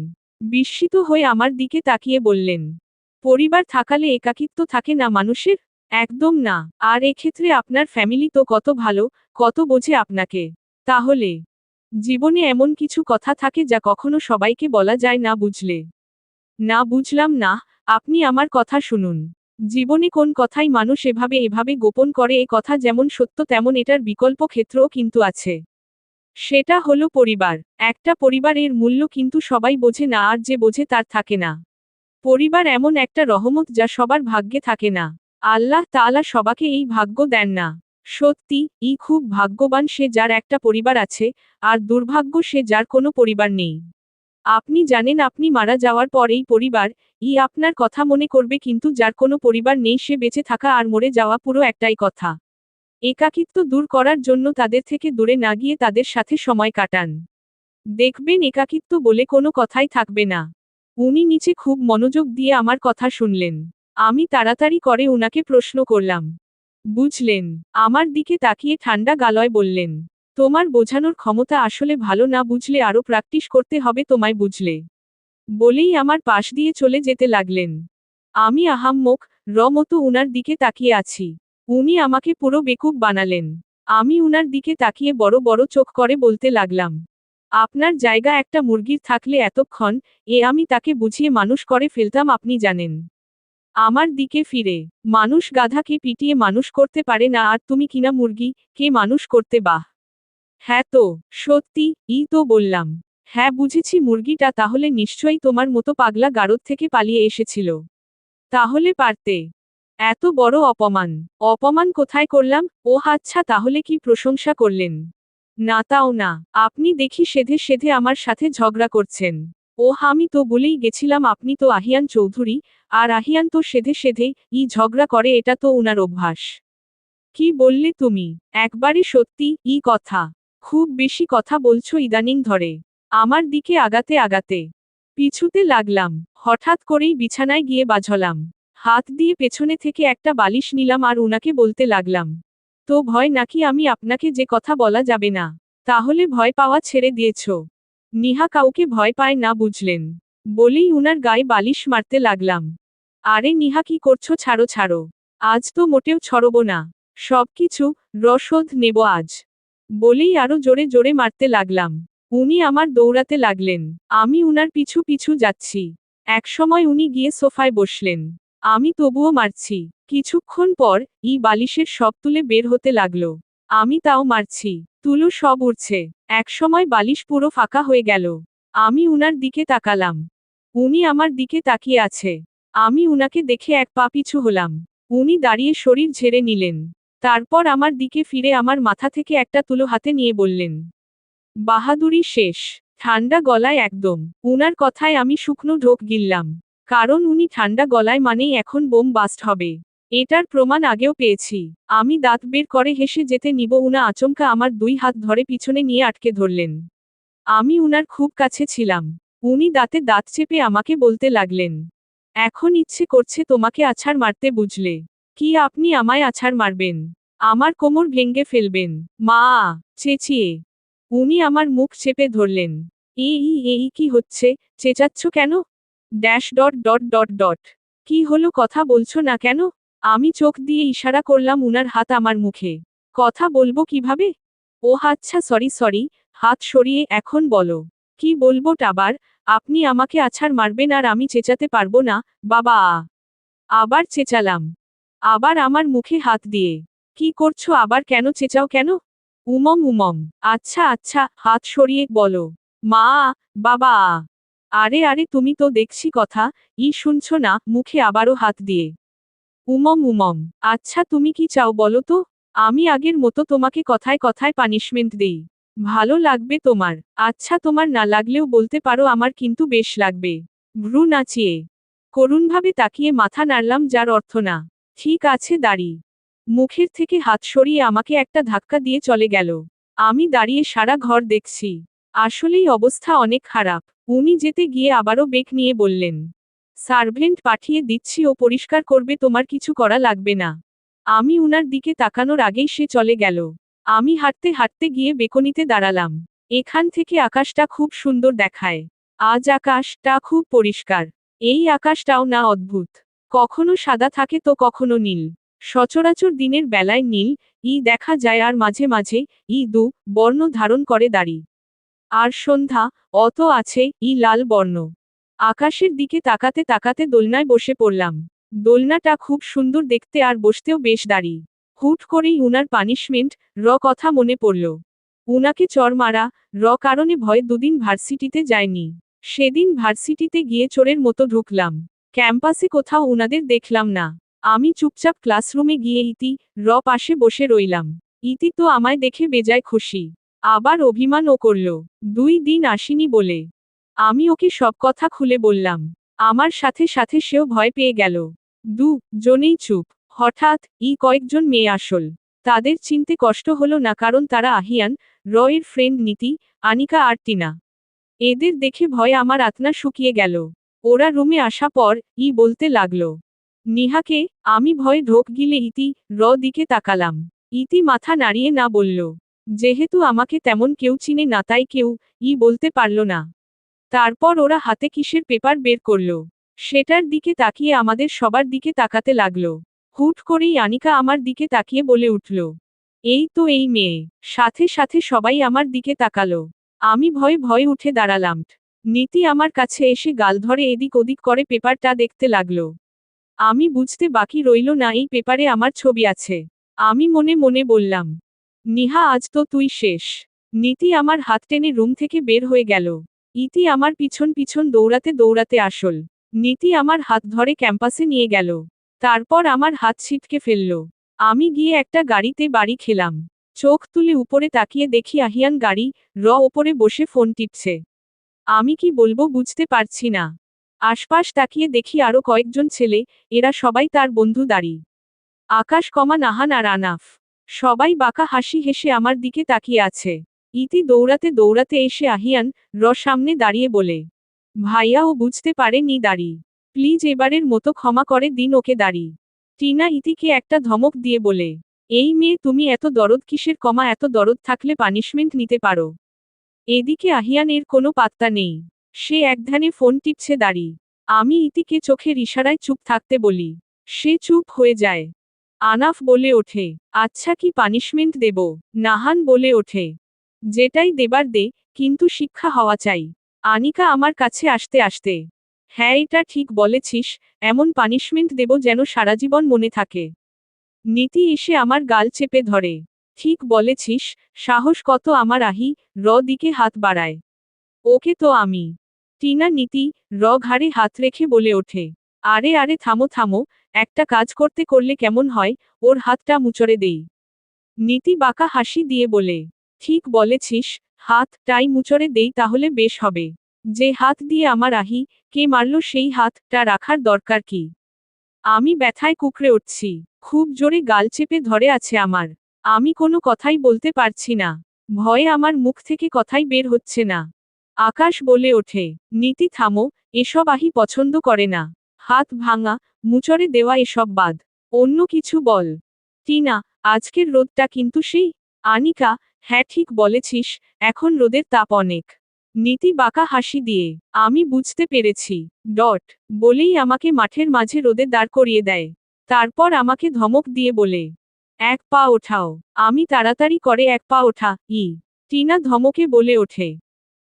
বিস্মিত হয়ে আমার দিকে তাকিয়ে বললেন, পরিবার থাকালে একাকিত্ব থাকে না মানুষের? একদম না। আর এক্ষেত্রে আপনার ফ্যামিলি তো কত ভালো, কত বোঝে আপনাকে। তাহলে জীবনে এমন কিছু কথা থাকে যা কখনো সবাইকে বলা যায় না, বুঝলে? না বুঝলাম না, আপনি আমার কথা শুনুন। জীবনে কোন কথাই মানুষ এভাবে এভাবে গোপন করে, এ কথা যেমন সত্য তেমন এটার বিকল্প ক্ষেত্রও কিন্তু আছে। সেটা হলো পরিবার। একটা পরিবারের মূল্য কিন্তু সবাই বোঝে না, আর যে বোঝে তার থাকে না। পরিবার এমন একটা রহমত যা সবার ভাগ্যে থাকে না। আল্লাহ তাআলা সবাকে এই ভাগ্য দেন না। সত্যি, খুব ভাগ্যবান সে যার একটা পরিবার আছে, আর দুর্ভাগ্য সে যার কোনো পরিবার নেই। আপনি জানেন আপনি মারা যাওয়ার পর এই পরিবার আপনার কথা মনে করবে, কিন্তু যার কোনো পরিবার নেই সে বেঁচে থাকা আর মরে যাওয়া পুরো একটাই কথা। একাকিত্ব দূর করার জন্য তাদের থেকে দূরে না গিয়ে তাদের সাথে সময় কাটান। দেখবেন একাকিত্ব বলে কোনো কথাই থাকবে না। উনি নিচে খুব মনোযোগ দিয়ে আমার কথা শুনলেন। আমি তাড়াতাড়ি করে উনাকে প্রশ্ন করলাম, বুঝলেন? আমার দিকে তাকিয়ে ঠান্ডা গলায় বললেন, তোমার বোঝানোর ক্ষমতা আসলে ভালো না, বুঝলে আরো প্র্যাকটিস করতে হবে তোমায়, বুঝলে? বলেই আমার পাশ দিয়ে চলে যেতে লাগলেন। আমি আহাম্মক মতো উনার দিকে তাকিয়ে আছি। উনি আমাকে পুরো বেকুব বানালেন। আমি উনার দিকে তাকিয়ে বড় বড় চোখ করে বলতে লাগলাম, আপনার জায়গা একটা মুরগির থাকলে এতক্ষণ আমি তাকে বুঝিয়ে মানুষ করে ফেলতাম, আপনি জানেন। আমার দিকে ফিরে, মানুষ গাধাকে পিটিয়ে মানুষ করতে পারে না, আর তুমি কিনা মুরগি কে মানুষ করতে? বাহ! হ্যাঁ তো, সত্যি তো বললাম। হ্যাঁ বুঝেছি, মুরগিটা তাহলে নিশ্চয়ই তোমার মতো পাগলা গারদ থেকে পালিয়ে এসেছিল। তাহলে পারতে। এত বড় অপমান। অপমান কোথায় করলাম? আচ্ছা, তাহলে কি প্রশংসা করলেন? না তাও না, আপনি দেখি সেধে সেধে আমার সাথে ঝগড়া করছেন। আমি তো বলেই গেছিলাম আপনি তো আহিয়ান চৌধুরী, আর আহিয়ান তো সেধে সেধে ঝগড়া করে, এটা তো উনার অভ্যাস। কি বললে তুমি? একবারে সত্যি কথা। খুব বেশি কথা বলছো ইদানিং ধরে। আমার দিকে আগাতে আগাতে পিছুতে লাগলাম। হঠাৎ করেই বিছানায় গিয়ে বাঝলাম। হাত দিয়ে পেছনে থেকে একটা বালিশ নিলাম আর উনাকে বলতে লাগলাম, তো ভয় নাকি আমি আপনাকে যে কথা বলা যাবে না? তাহলে ভয় পাওয়া ছেড়ে দিয়েছ? নিহা কাউকে ভয় পায় না, বুঝলেন? বলেই উনার গায়ে বালিশ মারতে লাগলাম। আরে নিহা, কি করছো? ছাড়ো ছাড়ো। আজ তো মোটেও ছড়ব না। সবকিছু রসদ নেব আজ। বলেই আরো জোরে জোরে মারতে লাগলাম। উনি আমার দৌড়াতে লাগলেন। আমি উনার পিছু পিছু যাচ্ছি। একসময় উনি গিয়ে সোফায় বসলেন। আমি তবুও মারছি। কিছুক্ষণ পর বালিশের সব তুলে বের হতে লাগলো। আমি তাও মারছি। তুলো সব উড়ছে। একসময় বালিশ পুরো ফাঁকা হয়ে গেল। আমি উনার দিকে তাকালাম। উনি আমার দিকে তাকিয়ে আছে। আমি উনাকে দেখে এক পা পিছু হলাম। উনি দাঁড়িয়ে শরীর ঝেড়ে নিলেন। তারপর আমার দিকে ফিরে আমার মাথা থেকে একটা তুলো হাতে নিয়ে বললেন, বাহাদুরি শেষ। ঠান্ডা গলায় একদম। উনার কথায় আমি শুকনো ঢোক গিললাম। কারণ উনি ঠান্ডা গলায় মানেই এখন বোম বাস্ট হবে। এটার প্রমাণ আগেও পেয়েছি। আমি দাঁত বের করে হেসে যেতে নিব, উনা আচমকা আমার 2 হাত ধরে পিছনে নিয়ে আটকে ধরলেন। আমি উনার খুব কাছে ছিলাম। উনি দাঁতে দাঁত চেপে আমাকে বলতে লাগলেন, এখন ইচ্ছে করছে তোমাকে আছাড় মারতে, বুঝলে? কি আপনি আমায় আছাড় মারবেন? আমার কোমর ভেঙে ফেলবেন? মা! চেঁচিয়ে উনি আমার মুখ চেপে ধরলেন। এই কি হচ্ছে? চেঁচাচ্ছ কেন? Dash dot dot dot dot. কি হলো, কথা বলছো না কেন? আমি চোখ দিয়ে ইশারা করলাম উনার হাত আমার মুখে। কথা বলবো কিভাবে? আচ্ছা, সরি সরি। হাত সরিয়ে এখন বলো। কি বলবো টাবার? আপনি আমাকে আছাড় মারবেন আর আমি চেঁচাতে পারবো না, বাবা! আবার চেঁচালাম। আবার আমার মুখে হাত দিয়ে। কি করছো আবার কেন চেঁচাও কেন? উমম উমম। আচ্ছা আচ্ছা, হাত সরিয়ে বলো। মা, বাবা। আরে আরে তুমি তো দেখছি কথা, শুনছো না, মুখে আবারও হাত দিয়ে। উমম উমম। আচ্ছা তুমি কি চাও বলো তো? আমি আগের মতো তোমাকে কথায় কথায় পানিশমেন্ট দেই। ভালো লাগবে তোমার? আচ্ছা তোমার না লাগলেও বলতে পারো, আমার কিন্তু বেশ লাগবে। ভ্রু নাচিয়ে করুণভাবে তাকিয়ে মাথা নাড়লাম, যার অর্থ না। ঠিক আছে দাঁড়ি। মুখের থেকে হাত সরিয়ে আমাকে একটা ধাক্কা দিয়ে চলে গেল। আমি দাঁড়িয়ে সারা ঘর দেখছি। আসলেই অবস্থা অনেক খারাপ। উনি যেতে গিয়ে আবারও বেক নিয়ে বললেন, সার্ভেন্ট পাঠিয়ে দিচ্ছি, ও পরিষ্কার করবে, তোমার কিছু করা লাগবে না। আমি উনার দিকে তাকানোর আগেই সে চলে গেল। আমি হাঁটতে হাঁটতে গিয়ে বেকনিতে দাঁড়ালাম। এখান থেকে আকাশটা খুব সুন্দর দেখায়। আজ আকাশটা খুব পরিষ্কার। এই আকাশটাও না অদ্ভুত। কখনো সাদা থাকে তো কখনো নীল। সচরাচর দিনের বেলায় নীল দেখা যায়, আর মাঝে মাঝে দু বর্ণ ধারণ করে দাঁড়ি। আর সন্ধ্যা অত আছে লাল বর্ণ। আকাশের দিকে তাকাতে তাকাতে দোলনায় বসে পড়লাম। দোলনাটা খুব সুন্দর দেখতে, আর বসতেও বেশ দাঁড়ি। হুট করেই উনার পানিশমেন্ট কথা মনে পড়ল। উনাকে চর মারা কারণে ভয়ে দুদিন ভার্সিটিতে যায়নি। সেদিন ভার্সিটিতে গিয়ে চোরের মতো ঢুকলাম। ক্যাম্পাসে কোথাও উনাদের দেখলাম না। আমি চুপচাপ ক্লাসরুমে গিয়ে পাশে বসে রইলাম। ইতি তো আমায় দেখে বেজায় খুশি। আবার অভিমানও করল 2 দিন আসিনি বলে। আমি ওকে সব কথা খুলে বললাম। আমার সাথে সাথে সেও ভয় পেয়ে গেল। জনেই চুপ। হঠাৎ কয়েকজন মেয়ে আসল। তাদের চিনতে কষ্ট হলো না, কারণ তারা আহিয়ান এর ফ্রেন্ড নীতি, আনিকা আর টিনা। এদের দেখে ভয়ে আমার আত্মা শুকিয়ে গেল। ওরা রুমে আসা পর বলতে লাগলো, নিহাকে। আমি ভয়ে ঢোক গিলে দিকে তাকালাম। ইতি মাথা নাড়িয়ে না বলল। যেহেতু আমাকে তেমন কেউ চিনে না, তাই কেউ বলতে পারল না। তারপর ওরা হাতে কিসের পেপার বের করল। সেটার দিকে তাকিয়ে আমাদের সবার দিকে তাকাতে লাগলো। হুট করেই আনিকা আমার দিকে তাকিয়ে বলে উঠল, এই তো এই মেয়ে। সাথে সাথে সবাই আমার দিকে তাকালো। আমি ভয়ে ভয়ে উঠে দাঁড়ালাম। নীতি আমার কাছে এসে গাল ধরে এদিক ওদিক করে পেপারটা দেখতে লাগলো। আমি বুঝতে বাকি রইল না, এই পেপারে আমার ছবি আছে। আমি মনে মনে বললাম, নিহা আজ তো তুই শেষ। নীতি আমার হাত টেনে রুম থেকে বের হয়ে গেল। ইতি আমার পিছন পিছন দৌড়াতে দৌড়াতে আসল। নীতি আমার হাত ধরে ক্যাম্পাসে নিয়ে গেল। তারপর আমার হাত ছিটকে ফেলল। আমি গিয়ে একটা গাড়িতে বাড়ি খেলাম। চোখ তুলে উপরে তাকিয়ে দেখি আহিয়ান গাড়ি ওপরে বসে ফোন টিপছে। আমি কি বলবো বুঝতে পারছি না। আশপাশ তাকিয়ে দেখি আরো কয়েকজন ছেলে, এরা সবাই তার বন্ধু দাঁড়ি। আকাশ, নাহান আর আনাফ। সবাই বাঁকা হাসি হেসে আমার দিকে তাকিয়ে আছে। ইতি দৌড়াতে দৌড়াতে এসে আহিয়ান সামনে দাঁড়িয়ে বলে, ভাইয়া, ও বুঝতে পারেনি দাঁড়ি। প্লিজ এবারের মতো ক্ষমা করে দিন ওকে দাঁড়ি। টিনা ইতিকে একটা ধমক দিয়ে বলে, এই মেয়ে, তুমি এত দরদ কিসের? এত দরদ থাকলে পানিশমেন্ট নিতে পারো। এদিকে আহিয়ানের কোনো পাত্তা নেই। সে একধ্যানে ফোন টিপছে দাঁড়ি। আমি ইতিকে চোখের ইশারায় চুপ থাকতে বলি। সে চুপ হয়ে যায়। আনাফ বলে ওঠে, আচ্ছা কি পানিশমেন্ট দেব? নাহান বলে ওঠে, যেটাই দেবার দে, কিন্তু শিক্ষা হওয়া চাই। আনিকা আমার কাছে আসতে আসতে, হ্যাঁ এটা ঠিক বলেছিস, এমন পানিশমেন্ট দেব যেন সারাজীবন মনে থাকে। নীতি এসে আমার গাল চেপে ধরে, ঠিক বলেছিস, সাহস কত আমার আহি দিকে হাত বাড়ায়। ওকে তো আমি। টিনা নীতি ঘাড়ে হাত রেখে বলে ওঠে, আরে আরে থামো থামো, একটা কাজ করলে কেমন হয়, ওর হাতটা মুচড়ে দেই। নীতি বাঁকা হাসি দিয়ে বলে, ঠিক বলেছিস, হাতটাই মুচড়ে দেই তাহলে বেশ হবে। যে হাত দিয়ে আমার আহি কে মারল, সেই হাতটা রাখার দরকার কি? আমি ব্যথায় কুঁকড়ে উঠছি। খুব জোরে গাল চেপে ধরে আছে আমার। আমি কোনো কথাই বলতে পারছি না। ভয়ে আমার মুখ থেকে কথাই বের হচ্ছে না। আকাশ বলে ওঠে, নীতি থামো, এসব আহি পছন্দ করে না। হাত ভাঙা, মুচড়ে দেওয়া এসব বাদ। অন্য কিছু বল। টিনা, আজকের রোদটা কিন্তু সেই। আনিকা, হ্যাঁ ঠিক বলেছিস, এখন রোদের তাপ অনেক। নীতি বাঁকা হাসি দিয়ে, আমি বুঝতে পেরেছি। বলেই আমাকে মাঠের মাঝে রোদে দাঁড় করিয়ে দেয়। তারপর আমাকে ধমক দিয়ে বলে, এক পা ওঠাও। আমি তাড়াতাড়ি করে এক পা ওঠা। টিনা ধমকে বলে ওঠে,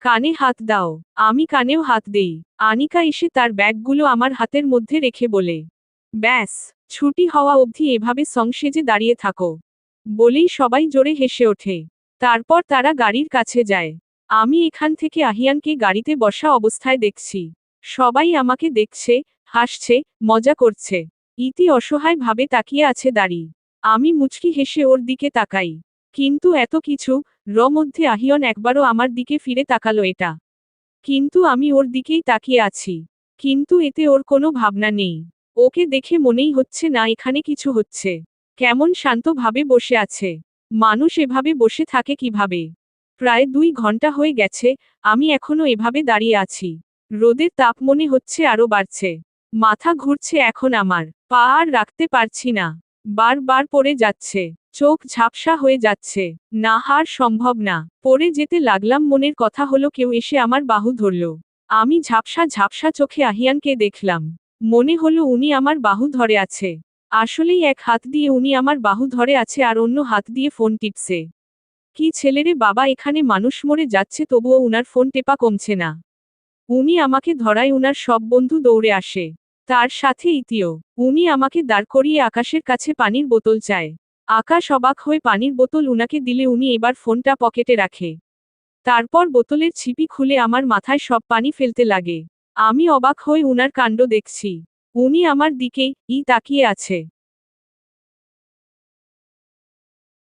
কানে হাত দাও। আমি কানেও হাত দেই। আনিকা এসে তার ব্যাগগুলো আমার হাতের মধ্যে রেখে বলে, ব্যাস, ছুটি হওয়া অবধি এভাবে সেজে দাঁড়িয়ে থাকো, বলেই সবাই জোরে হেসে ওঠে। তারপর তারা গাড়ির কাছে যায়। আমি এখান থেকে আহিয়ানকে গাড়িতে বসা অবস্থায় দেখছি। সবাই আমাকে দেখছে, হাসছে, মজা করছে। ইতি অসহায় ভাবে তাকিয়ে আছে দাঁড়ি। আমি মুচকি হেসে ওর দিকে তাকাই। কিন্তু এত কিছু মধ্যে আহিয়ন একবারও আমার দিকে ফিরে তাকালো এটা। কিন্তু আমি ওর দিকেই তাকিয়ে আছি। কিন্তু এতে ওর কোনো ভাবনা নেই। ওকে দেখে মনেই হচ্ছে না এখানে কিছু হচ্ছে। কেমন শান্তভাবে বসে আছে। মানুষ এভাবে বসে থাকে কিভাবে? প্রায় 2 ঘন্টা হয়ে গেছে, আমি এখনো এভাবে দাঁড়িয়ে আছি। রোদের তাপ মনে হচ্ছে আরো বাড়ছে। মাথা ঘুরছে এখন আমার। পা আর রাখতে পারছি না। বারবার পড়ে যাচ্ছে। চোখ ঝাপসা হয়ে যাচ্ছে। না আর সম্ভব না। পড়ে যেতে লাগলাম, মনের কথা হলো কেউ এসে আমার বাহু ধরল। আমি ঝাপসা ঝাপসা চোখে আহিয়ানকে দেখলাম। মনে হলো উনি আমার বাহু ধরে আছে। আসলেই এক হাত দিয়ে উনি আমার বাহু ধরে আছে আর অন্য হাত দিয়ে ফোন টিপছে। কি ছেলেরে বাবা, এখানে মানুষ মরে যাচ্ছে তবুও উনার ফোন টেপা কমছে না। উনি আমাকে ধরায় উনার সব বন্ধু দৌড়ে আসে। তার সাথে ইতিও। উনি আমাকে দাঁড় করিয়ে আকাশের কাছে পানির বোতল চায়। আকাশ অবাক হয়ে পানির বোতল উনাকে দিলে উনি এবার ফোনটা পকেটে রাখে। তারপর বোতলের ছিপি খুলে আমার মাথায় সব পানি ফেলতে লাগে। আমি অবাক হয়ে উনার কাণ্ড দেখছি। উনি আমার দিকেই তাকিয়ে আছে।